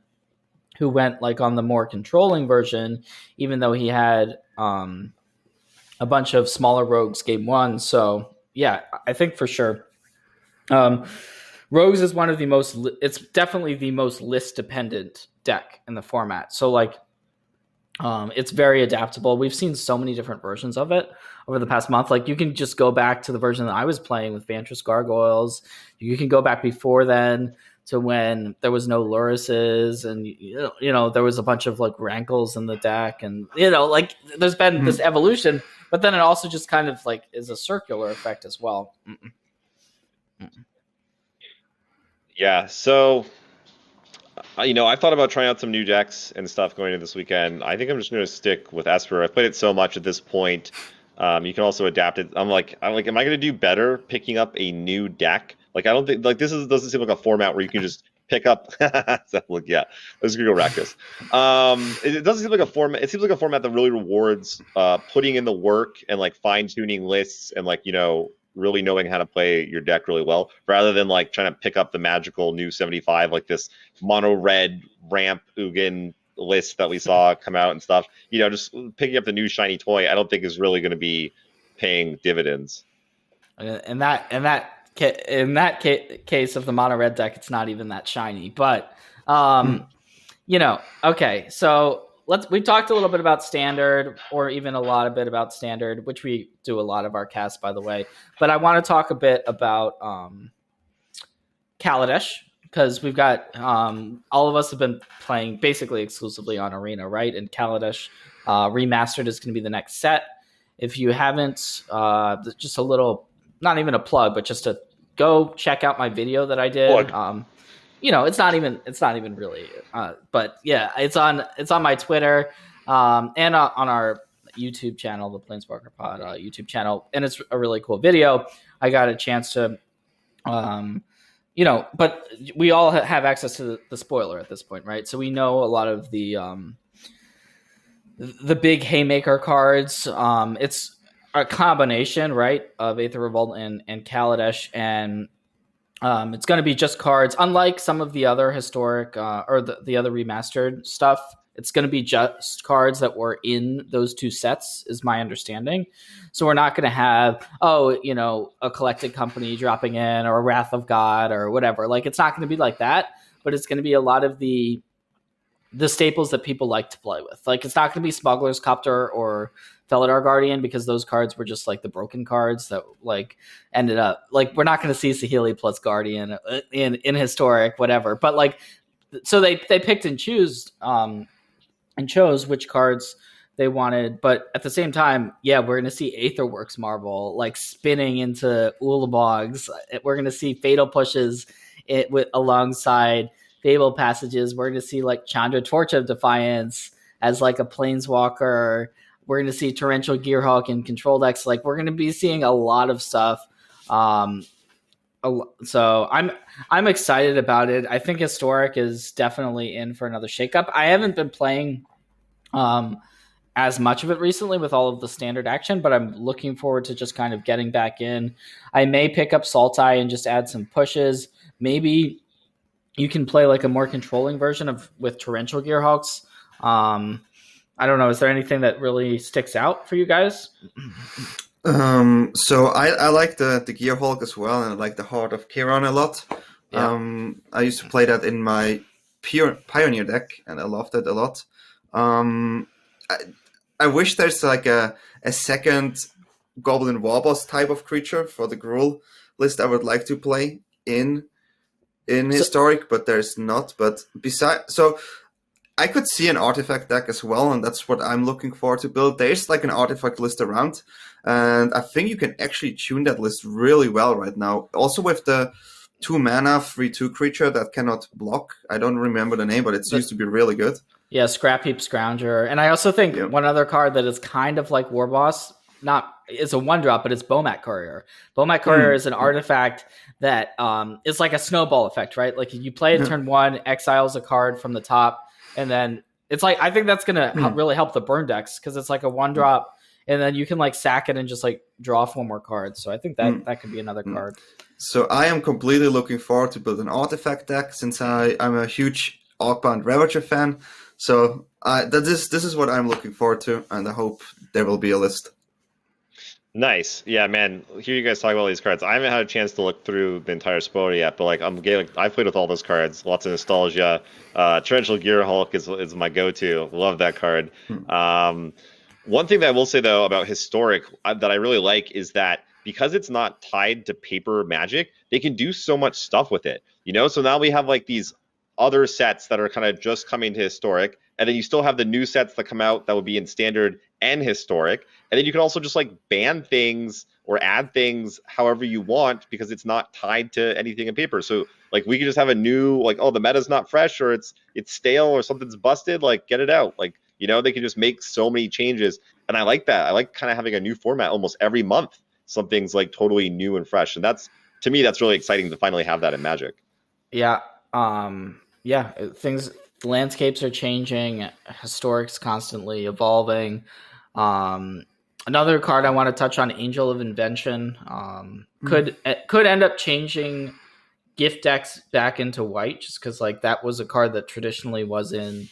[SPEAKER 1] who went like on the more controlling version, even though he had a bunch of smaller rogues game 1. So yeah, I think for sure. Rogues is one of the most, it's definitely the most list dependent deck in the format. So like, it's very adaptable. We've seen so many different versions of it over the past month. Like you can just go back to the version that I was playing with Vantress Gargoyles. You can go back before then to when there was no Lurruses and, there was a bunch of like Rankles in the deck and, like there's been this evolution, but then it also just kind of like is a circular effect as well.
[SPEAKER 3] Yeah. So, I've thought about trying out some new decks and stuff going into this weekend. I think I'm just going to stick with Esper. I've played it so much at this point. You can also adapt it. I'm like, am I going to do better picking up a new deck? Like, I don't think like doesn't seem like a format where you can just pick up. Look, yeah, let's go Rakdos. It doesn't seem like a format. It seems like a format that really rewards putting in the work and like fine tuning lists and like really knowing how to play your deck really well, rather than like trying to pick up the magical new 75 like this mono red ramp Ugin lists that we saw come out and stuff, just picking up the new shiny toy, I don't think is really going to be paying dividends.
[SPEAKER 1] In that case of the mono red deck, it's not even that shiny. But okay, so we talked a little bit about standard, or even a lot of bit about standard, which we do a lot of our casts, by the way. But I want to talk a bit about Kaladesh, because we've got all of us have been playing basically exclusively on Arena, right? And Kaladesh Remastered is going to be the next set. If you haven't, just a little, not even a plug, but just to go check out my video that I did. It's not even really, but yeah, it's on my Twitter and on our YouTube channel, the Planeswalker Pod YouTube channel, and it's a really cool video. I got a chance to, but we all have access to the spoiler at this point, right? So we know a lot of the big haymaker cards. It's a combination, right, of Aether Revolt and Kaladesh, and it's going to be just cards. Unlike some of the other historic or the other remastered stuff, it's going to be just cards that were in those two sets, is my understanding. So we're not going to have, a Collected Company dropping in, or a Wrath of God, or whatever. Like, it's not going to be like that, but it's going to be a lot of the staples that people like to play with. Like, it's not going to be Smuggler's Copter or Felidar Guardian, because those cards were just like the broken cards that like ended up, like, we're not going to see Saheeli plus Guardian in historic, whatever. But like, so they picked and chose which cards they wanted. But at the same time, yeah, we're going to see Aetherworks Marvel like spinning into Ulabogs. We're going to see Fatal Pushes alongside Fable Passages. We're going to see like Chandra Torch of Defiance as like a Planeswalker. We're going to see Torrential Gearhulk in control decks. Like, we're going to be seeing a lot of stuff. So I'm excited about it. I think Historic is definitely in for another shakeup. I haven't been playing as much of it recently with all of the standard action, but I'm looking forward to just kind of getting back in. I may pick up Sultai and just add some pushes. Maybe you can play like a more controlling version with Torrential Gearhulks. I don't know. Is there anything that really sticks out for you guys?
[SPEAKER 2] So I like the Gearhulk as well, and I like the Heart of Kiran a lot. Yeah. I used to play that in my Pioneer deck, and I loved it a lot. I wish there's like a second Goblin Warboss type of creature for the Gruul list I would like to play in Historic, but there's not. But so I could see an artifact deck as well, and that's what I'm looking for to build. There's like an artifact list around, and I think you can actually tune that list really well right now. Also with the 2-mana 3/2 creature that cannot block. I don't remember the name, but it used to be really good.
[SPEAKER 1] Yeah, Scrap Heap Scrounger. And I also think one other card that is kind of like Warboss, it's a 1-drop, but it's Bomat Courier. Bomat Courier is an artifact that is like a snowball effect, right? Like, you play it turn 1, exiles a card from the top, and then it's like, I think that's going to really help the burn decks, because it's like a 1-drop, and then you can like sack it and just like draw 4 more cards. So I think that could be another card.
[SPEAKER 2] So I am completely looking forward to build an artifact deck, since I'm a huge Orcbound Ravager fan. So this is what I'm looking forward to, and I hope there will be a list.
[SPEAKER 3] Nice. Yeah, man. Hear you guys talk about all these cards. I haven't had a chance to look through the entire spoiler yet, but like I've played with all those cards. Lots of nostalgia. Torrential Gearhulk is my go-to. Love that card. One thing that I will say though about Historic that I really like is that because it's not tied to paper Magic, they can do so much stuff with it. So now we have like these other sets that are kind of just coming to Historic, and then you still have the new sets that come out that would be in Standard and Historic, and then you can also just like ban things or add things however you want, because it's not tied to anything in paper. So like, we could just have a new, like, oh, the meta's not fresh, or it's stale, or something's busted, like, get it out. Like, they can just make so many changes, and I like that. I like kind of having a new format almost every month. Something's like totally new and fresh, and that's, to me, that's really exciting to finally have that in Magic.
[SPEAKER 1] Yeah. Landscapes are changing. Historic's constantly evolving. Another card I want to touch on, Angel of Invention, could end up changing gift decks back into white, just because like that was a card that traditionally was in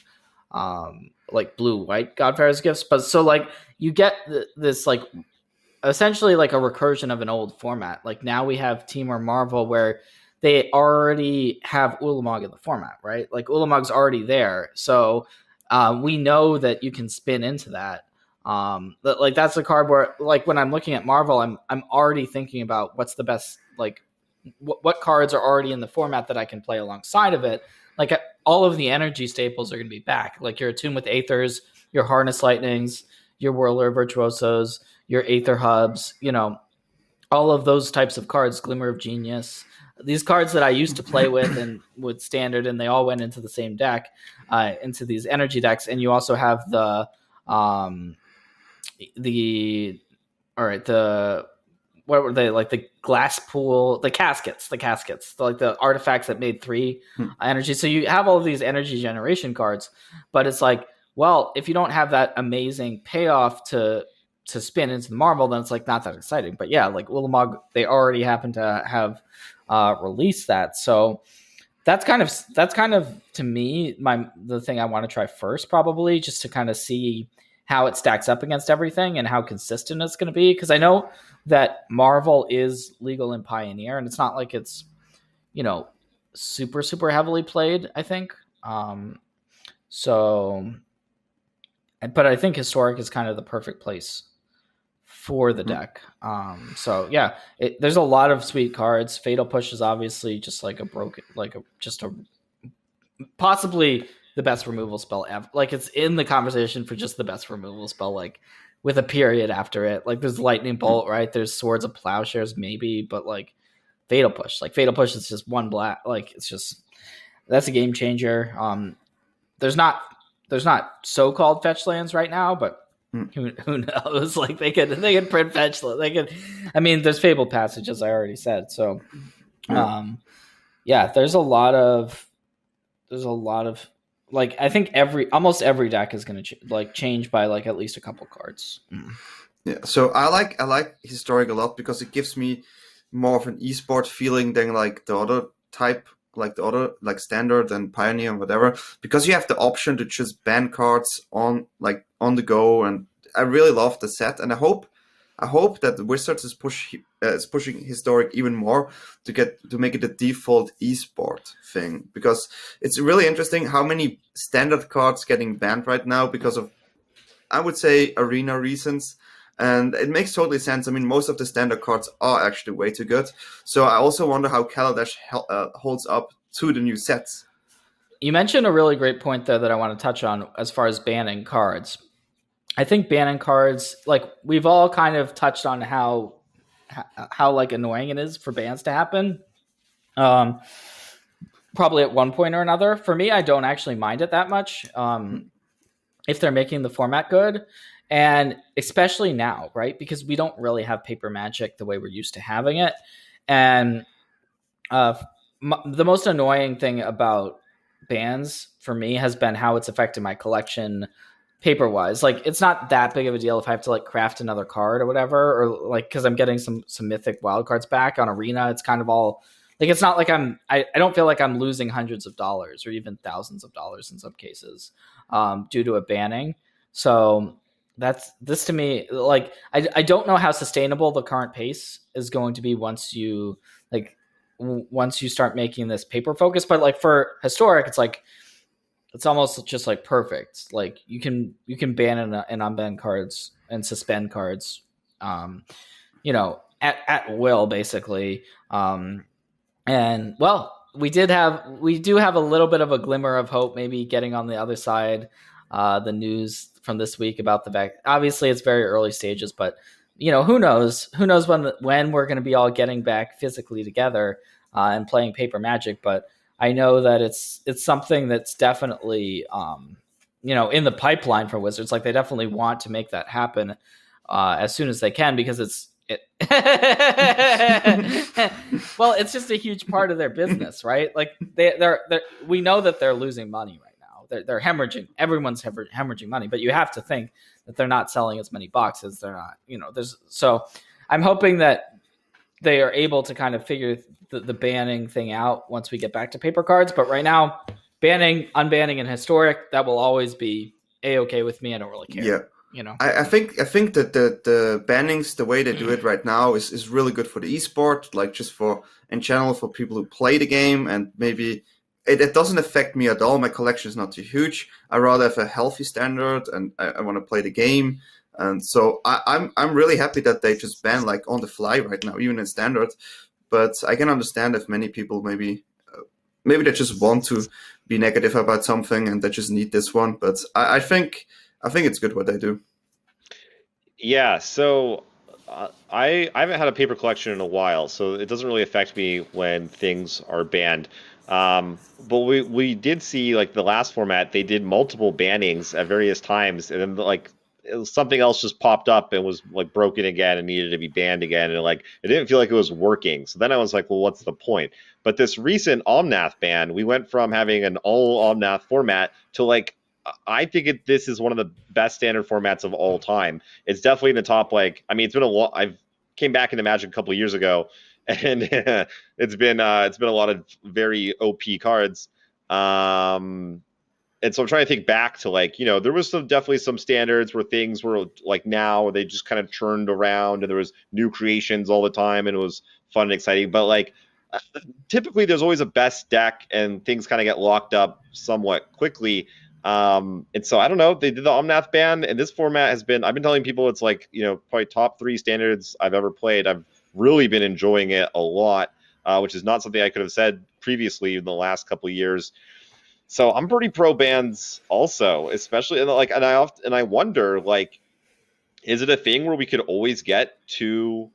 [SPEAKER 1] like blue-white Godfather's Gifts. But so like you get this like essentially like a recursion of an old format. Like now we have Team or Marvel where they already have Ulamog in the format, right? Like Ulamog's already there. So we know that you can spin into that. But like that's a card where like when I'm looking at Marvel, I'm already thinking about what's the best, like what cards are already in the format that I can play alongside of it. Like all of the energy staples are going to be back. Like your Attune with Aethers, your Harness Lightnings, your Whirler Virtuosos, your Aether Hubs, you know, all of those types of cards, Glimmer of Genius, these cards that I used to play with and with Standard, and they all went into the same deck, into these energy decks. And you also have the what were they, like the glass pool, the caskets, like the artifacts that made 3 energy. So you have all of these energy generation cards, but it's like, well, if you don't have that amazing payoff to spin into the Marvel, then it's like not that exciting. But yeah, like Ulamog, they already happen to have released that. So that's kind of to me the thing I want to try first, probably just to kind of see how it stacks up against everything and how consistent it's going to be. Because I know that Marvel is legal in Pioneer, and it's not like it's, you know, super, super heavily played, I think. But I think Historic is kind of the perfect place for the deck. So yeah, there's a lot of sweet cards. Fatal Push is obviously just like possibly the best removal spell ever. Like it's in the conversation for just the best removal spell, like with a period after it. Like there's Lightning Bolt, right? There's Swords of Plowshares maybe, but like Fatal Push is just one black. Like it's just, that's a game changer. There's not so-called fetch lands right now, but who knows? Like they could print fetch land. They could. I mean, there's Fabled Passage, as I already said. So, yeah, there's a lot of like, I think almost every deck is going to change by like at least a couple cards.
[SPEAKER 2] Yeah, so I like Historic a lot because it gives me more of an esport feeling than like the other type, like the other, like Standard and Pioneer and whatever, because you have the option to just ban cards on the go, and I really love the set, and I hope that the Wizards is pushing Historic even more to make it a default esport thing, because it's really interesting how many Standard cards getting banned right now because of, I would say, arena reasons. And it makes totally sense. I mean, most of the Standard cards are actually way too good. So I also wonder how Kaladesh holds up to the new sets.
[SPEAKER 1] You mentioned a really great point there that I want to touch on as far as banning cards. I think banning cards, like we've all kind of touched on how like annoying it is for bans to happen. Probably at one point or another. For me, I don't actually mind it that much. If they're making the format good. And especially now, right? Because we don't really have Paper Magic the way we're used to having it. And the most annoying thing about bans for me has been how it's affected my collection paper-wise. Like, it's not that big of a deal if I have to like craft another card or whatever, or like because I'm getting some mythic wild cards back on Arena. It's kind of all like, it's not like I don't feel like I'm losing hundreds of dollars or even thousands of dollars in some cases due to a banning. So this to me, like, I don't know how sustainable the current pace is going to be once you start making this paper focus. But like for Historic, it's like, it's almost just like perfect. Like you can ban and unban cards and suspend cards, you know, at will basically. And well, we do have a little bit of a glimmer of hope, maybe getting on the other side. The news from this week about the back. Obviously, it's very early stages, but you know, who knows when we're going to be all getting back physically together and playing Paper Magic. But I know that it's something that's definitely you know, in the pipeline for Wizards. Like they definitely want to make that happen as soon as they can, because well, it's just a huge part of their business, right? Like we know that they're losing money right now. They're hemorrhaging. Everyone's hemorrhaging money, but you have to think that they're not selling as many boxes. They're not, you know, so I'm hoping that they are able to kind of figure the banning thing out once we get back to paper cards. But right now, banning, unbanning, and historic, that will always be a-okay with me. I don't really care.
[SPEAKER 2] Yeah.
[SPEAKER 1] You know,
[SPEAKER 2] I think that the bannings, the way they do it right now, is really good for the esport, like just for in general for people who play the game, and maybe it doesn't affect me at all. My collection is not too huge. I rather have a healthy standard, and I want to play the game, and so I'm really happy that they just ban like on the fly right now, even in standard. But I can understand if many people maybe they just want to be negative about something and they just need this one. But I think it's good what they do.
[SPEAKER 3] Yeah, so I haven't had a paper collection in a while, so it doesn't really affect me when things are banned. But we did see like the last format, they did multiple bannings at various times, and then like something else just popped up and was like broken again and needed to be banned again, and like it didn't feel like it was working. So then I was like, well, what's the point? But this recent Omnath ban, we went from having an all Omnath format to like I think this is one of the best standard formats of all time. It's definitely in the top. Like, I mean, it's been a lot. I've came back into Magic a couple of years ago, and it's been a lot of very OP cards. And so I'm trying to think back to like, there was definitely some standards where things were like now they just kind of turned around and there was new creations all the time and it was fun and exciting. But like typically there's always a best deck and things kind of get locked up somewhat quickly. And so I don't know, they did the Omnath ban and this format I've been telling people it's like, probably top 3 standards I've ever played. I've really been enjoying it a lot, which is not something I could have said previously in the last couple of years. So I'm pretty pro bans also, especially and I wonder like, is it a thing where we could always get to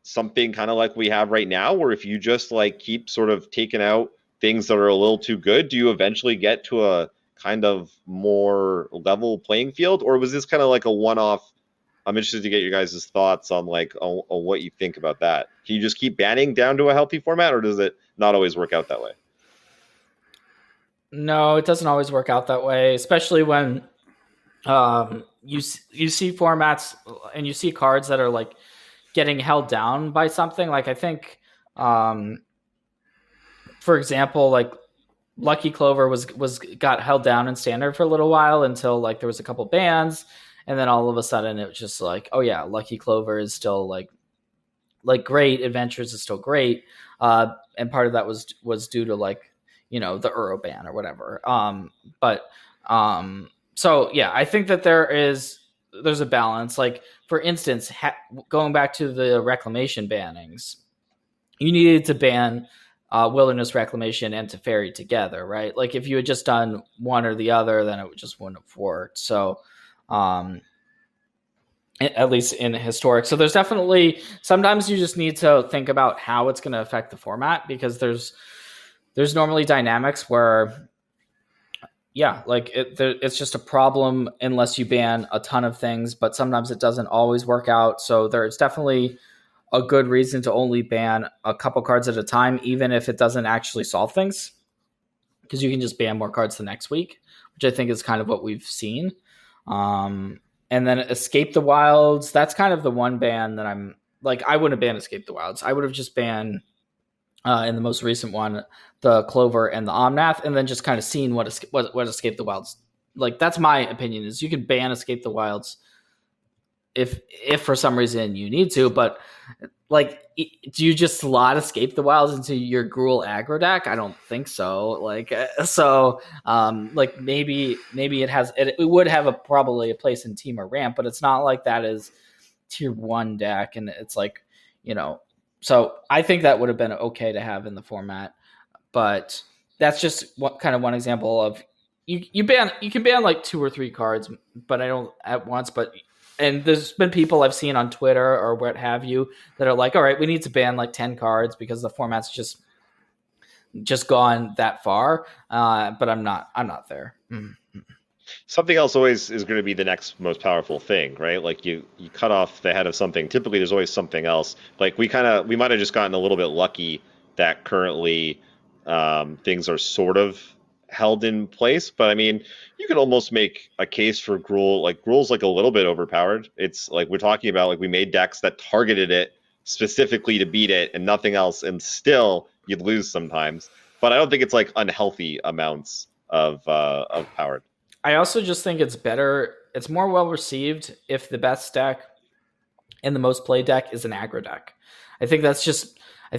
[SPEAKER 3] something kind of like we have right now, where if you just like keep sort of taking out things that are a little too good, do you eventually get to a kind of more level playing field, or was this kind of like a one-off? I'm interested to get your guys' thoughts on like on what you think about that. Can you just keep banning down to a healthy format, or does it not always work out that way?
[SPEAKER 1] no, it doesn't always work out that way, especially when you see formats and you see cards that are like getting held down by something. Like I think, for example, like Lucky Clover was got held down in standard for a little while until like there was a couple bans, and then all of a sudden it was just like, oh yeah, Lucky Clover is still like great. Adventures is still great, and part of that was due to like the Uro ban or whatever. So yeah, I think that there's a balance. Like for instance, going back to the reclamation bannings, you needed to ban Wilderness Reclamation and Teferi together, right? Like if you had just done one or the other, then it just wouldn't have worked. So at least in historic. So there's definitely sometimes you just need to think about how it's going to affect the format, because there's normally dynamics where like it's just a problem unless you ban a ton of things, but sometimes it doesn't always work out. So there's definitely a good reason to only ban a couple cards at a time, even if it doesn't actually solve things, because you can just ban more cards the next week, which I think is kind of what we've seen. And then Escape the Wilds, that's kind of the one ban that I'm like, I wouldn't ban Escape the Wilds. I would have just banned in the most recent one, the Clover and the Omnath, and then just kind of seen what Escape the Wilds, like that's my opinion, is you can ban Escape the Wilds if for some reason you need to, but like, do you just slot Escape the Wilds into your Gruul aggro deck? I don't think so. Like, like maybe it would have probably a place in Team or Ramp, but it's not like that is tier 1 deck, and it's like, so I think that would have been okay to have in the format, but that's just one example of you can ban like 2 or 3 cards, but I don't at once, and there's been people I've seen on Twitter or what have you that are like, all right, we need to ban like 10 cards because the format's just gone that far. But I'm not there. Mm-hmm.
[SPEAKER 3] Something else always is going to be the next most powerful thing, right? Like you cut off the head of something. Typically, there's always something else. Like we might have just gotten a little bit lucky that currently things are sort of held in place, but I mean, you could almost make a case for Gruul. Like Gruul's like a little bit overpowered. It's like we're talking about like we made decks that targeted it specifically to beat it and nothing else, and still you'd lose sometimes. But I don't think it's like unhealthy amounts of powered.
[SPEAKER 1] I also just think it's better. It's more well received if the best deck and the most played deck is an aggro deck. I think that's just. I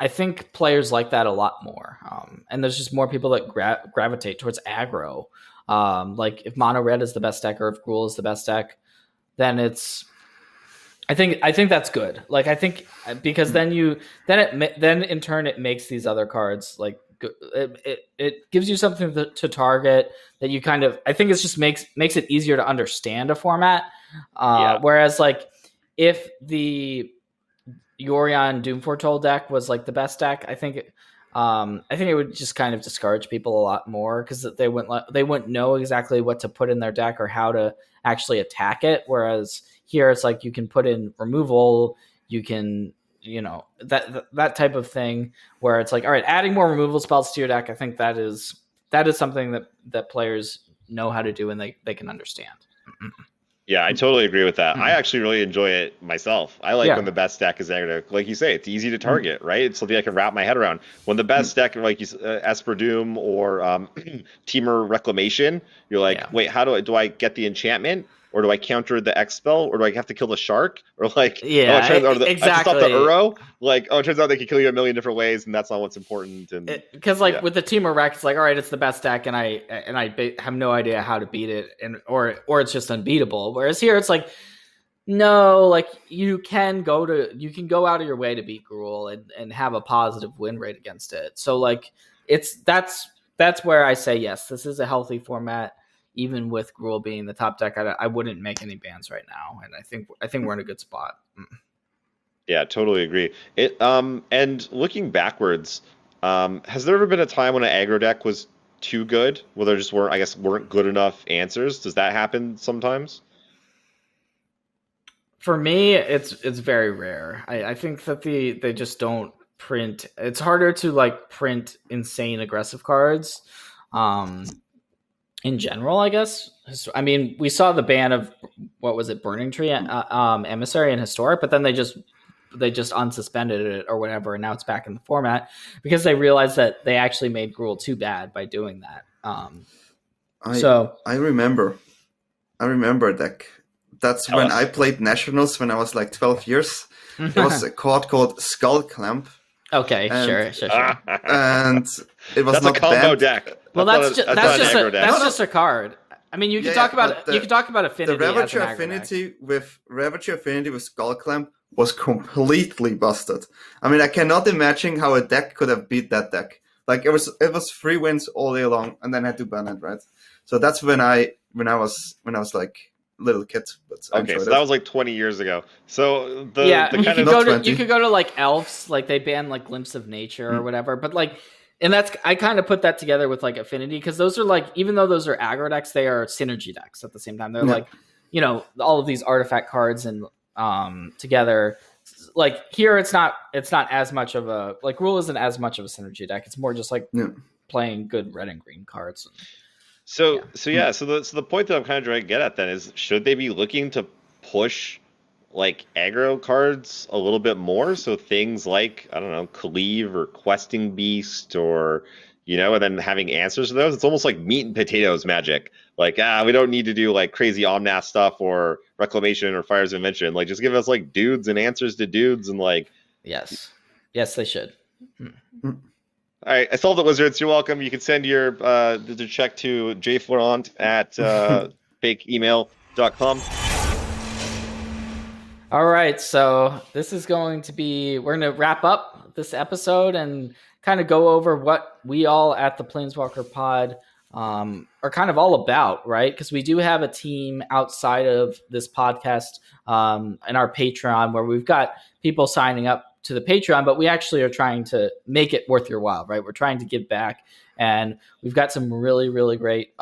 [SPEAKER 1] think players like that a lot more, and there's just more people that gravitate towards aggro. Like if mono red is the best deck or if Gruul is the best deck, then it's. I think that's good. Like I think because then in turn it makes these other cards like it gives you something to target that you kind of. I think it just makes it easier to understand a format. Whereas like if the Yorion Doom Foretold deck was like the best deck, I think it would just kind of discourage people a lot more because they wouldn't know exactly what to put in their deck or how to actually attack it. Whereas here it's like you can put in removal, you can that type of thing where it's like, all right, adding more removal spells to your deck. I think that is something that players know how to do and they can understand.
[SPEAKER 3] Yeah, I totally agree with that. I actually really enjoy it myself. I like when the best deck is aggro. Like you say, it's easy to target, right? It's something I can wrap my head around. When the best deck, like Esper Doom or Teamer Reclamation, you're like, wait, how do I get the enchantment? Or do I counter the X spell? Or do I have to kill the shark? Or like,
[SPEAKER 1] exactly.
[SPEAKER 3] I have to stop the Uro? Like, it turns out they can kill you a million different ways, and that's not what's important. And
[SPEAKER 1] because with the Teamer Rec, it's like, all right, it's the best deck, and I have no idea how to beat it, or it's just unbeatable. Whereas here, it's like, no, like you can go out of your way to beat Gruul and have a positive win rate against it. So like that's where I say yes, this is a healthy format. Even with Gruul being the top deck, I wouldn't make any bans right now, and I think we're in a good spot.
[SPEAKER 3] Yeah, totally agree. And looking backwards, has there ever been a time when an aggro deck was too good, where there just weren't good enough answers? Does that happen sometimes?
[SPEAKER 1] For me, it's very rare. I think that they just don't print. It's harder to like print insane aggressive cards. In general, I guess. I mean, we saw the ban of what was it, Burning Tree, Emissary, and Historic, but then they just unsuspended it or whatever, and now it's back in the format because they realized that they actually made Gruul too bad by doing that.
[SPEAKER 2] I remember that. That's when I played Nationals when I was like 12 years. There was a card called Skull Clamp.
[SPEAKER 1] Okay, sure.
[SPEAKER 2] And it was
[SPEAKER 3] that's
[SPEAKER 2] not
[SPEAKER 3] a combo
[SPEAKER 2] banned.
[SPEAKER 3] deck.
[SPEAKER 1] Well, that's just a card. I mean, you can talk about Affinity.
[SPEAKER 2] The Ravager Affinity with Skull Clamp was completely busted. I mean, I cannot imagine how a deck could have beat that deck. Like it was 3 wins all day long, and then I had to ban it, right? So that's when I was like little kid. But
[SPEAKER 3] okay, so that was like 20 years ago. So
[SPEAKER 1] you could go to like Elves, like they ban like Glimpse of Nature or whatever, but like. And I kind of put that together with like Affinity because those are like, even though those are aggro decks, they are synergy decks at the same time. They're like, all of these artifact cards and together. Like here, it's not as much of a like Gruul isn't as much of a synergy deck. It's more just like playing good red and green cards.
[SPEAKER 3] So the point that I'm kind of trying to get at then is, should they be looking to push like aggro cards a little bit more, so things like, I don't know, Cleave or Questing Beast, or and then having answers to those? It's almost like meat and potatoes magic. Like, we don't need to do like crazy Omnath stuff or Reclamation or Fire's Invention. Like, just give us like dudes and answers to dudes and like.
[SPEAKER 1] Yes, they should.
[SPEAKER 3] All right, I solved it, Wizards. You're welcome. You can send your the check to jflorent at fakeemail.com.
[SPEAKER 1] All right, so this is we're going to wrap up this episode and kind of go over what we all at the Planeswalker Pod are kind of all about, right? Because we do have a team outside of this podcast and our Patreon where we've got people signing up to the Patreon, but we actually are trying to make it worth your while, right? We're trying to give back, and we've got some really, really great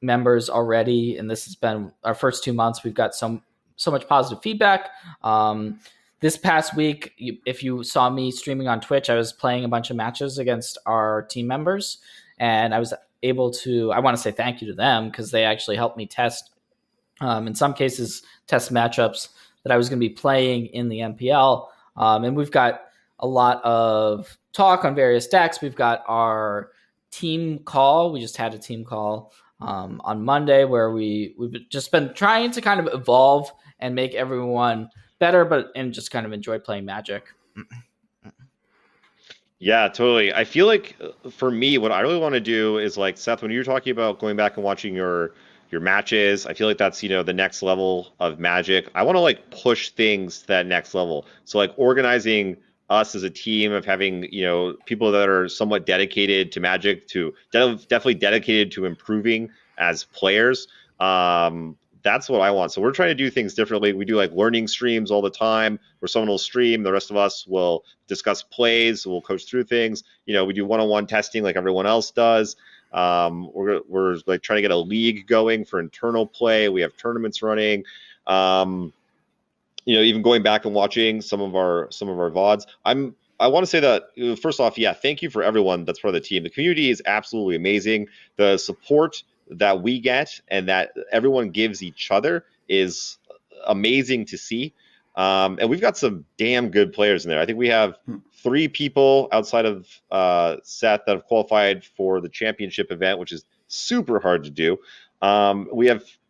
[SPEAKER 1] members already, and this has been our first 2 months. We've got so much positive feedback. This past week, if you saw me streaming on Twitch, I was playing a bunch of matches against our team members, and I was able to, I want to say thank you to them because they actually helped me test, in some cases, test matchups that I was going to be playing in the MPL. And we've got a lot of talk on various decks. We've got our team call. We just had a team call on Monday where we've just been trying to kind of evolve and make everyone better, and just kind of enjoy playing Magic.
[SPEAKER 3] Yeah, totally. I feel like for me, what I really want to do is like Seth, when you were talking about going back and watching your matches, I feel like that's the next level of Magic. I want to like push things to that next level. So like organizing us as a team of having people that are somewhat dedicated to Magic, to definitely dedicated to improving as players. That's what I want. So we're trying to do things differently. We do like learning streams all the time where someone will stream, the rest of us will discuss plays, we'll coach through things. We do one-on-one testing like everyone else does. We're like trying to get a league going for internal play. We have tournaments running. Even going back and watching some of our VODs. I want to say that first off, yeah, thank you for everyone that's part of the team. The community is absolutely amazing. The support that we get and that everyone gives each other is amazing to see. And we've got some damn good players in there. I think we have 3 people outside of Seth that have qualified for the championship event, which is super hard to do.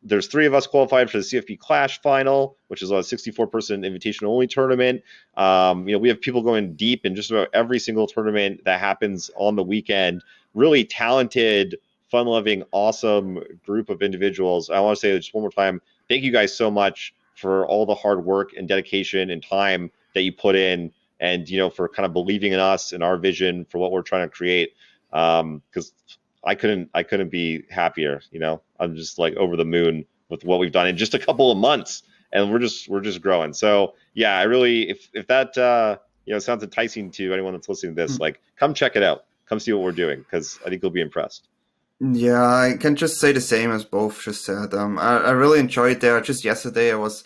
[SPEAKER 3] There's 3 of us qualified for the CFP Clash final, which is a 64-person invitation only tournament. We have people going deep in just about every single tournament that happens on the weekend. Really talented, fun-loving, awesome group of individuals. I want to say just one more time, thank you guys so much for all the hard work and dedication and time that you put in, and for kind of believing in us and our vision for what we're trying to create. Because I couldn't be happier. I'm just like over the moon with what we've done in just a couple of months, and we're just growing. So yeah, I really, if that sounds enticing to anyone that's listening to this, like come check it out, come see what we're doing, because I think you'll be impressed.
[SPEAKER 2] Yeah, I can just say the same as both just said. I really enjoyed there. Just yesterday, I was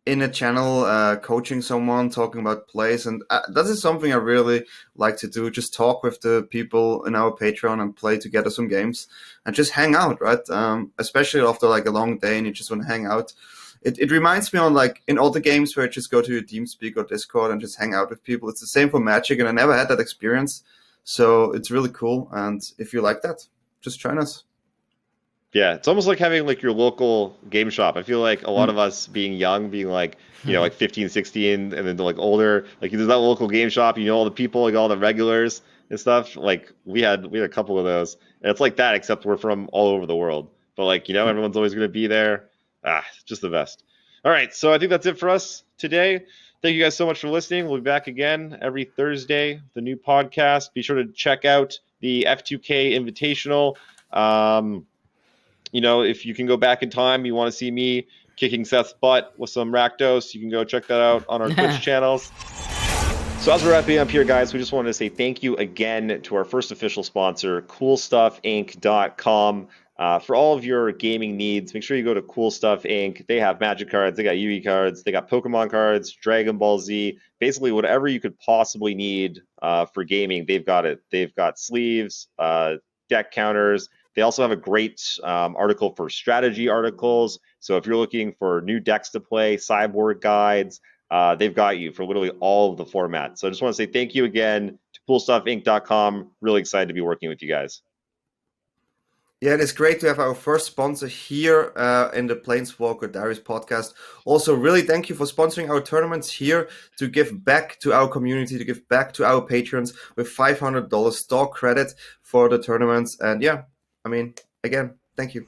[SPEAKER 2] in a channel coaching someone, talking about plays, and that is something I really like to do. Just talk with the people in our Patreon and play together some games and just hang out, right? Especially after like a long day and you just want to hang out. It reminds me on like in all the games where I just go to your TeamSpeak or Discord and just hang out with people. It's the same for Magic, and I never had that experience. So it's really cool. And if you like that, just join us.
[SPEAKER 3] Yeah, it's almost like having like your local game shop. I feel like a lot of us being young, being like, like 15, 16, and then like older, like there's that local game shop, all the people, like all the regulars and stuff. Like we had a couple of those, and it's like that, except we're from all over the world. But like, everyone's always going to be there. It's just the best. All right, so I think that's it for us today. Thank you guys so much for listening. We'll be back again every Thursday, the new podcast. Be sure to check out the F2K Invitational. If you can go back in time, you want to see me kicking Seth's butt with some Rakdos, you can go check that out on our Twitch channels. So as we're wrapping up here, guys, we just wanted to say thank you again to our first official sponsor, CoolStuffInc.com. For all of your gaming needs, make sure you go to Cool Stuff Inc. They have Magic cards, they got Yu-Gi cards, they got Pokemon cards, Dragon Ball Z, basically whatever you could possibly need for gaming, they've got it. They've got sleeves, deck counters. They also have a great article for strategy articles. So if you're looking for new decks to play, sideboard guides, they've got you for literally all of the formats. So I just want to say thank you again to CoolStuffInc.com. Really excited to be working with you guys.
[SPEAKER 2] Yeah, it is great to have our first sponsor here in the Planeswalker Diaries podcast. Also, really thank you for sponsoring our tournaments here to give back to our community, to give back to our patrons with $500 store credit for the tournaments. And yeah, again, thank you.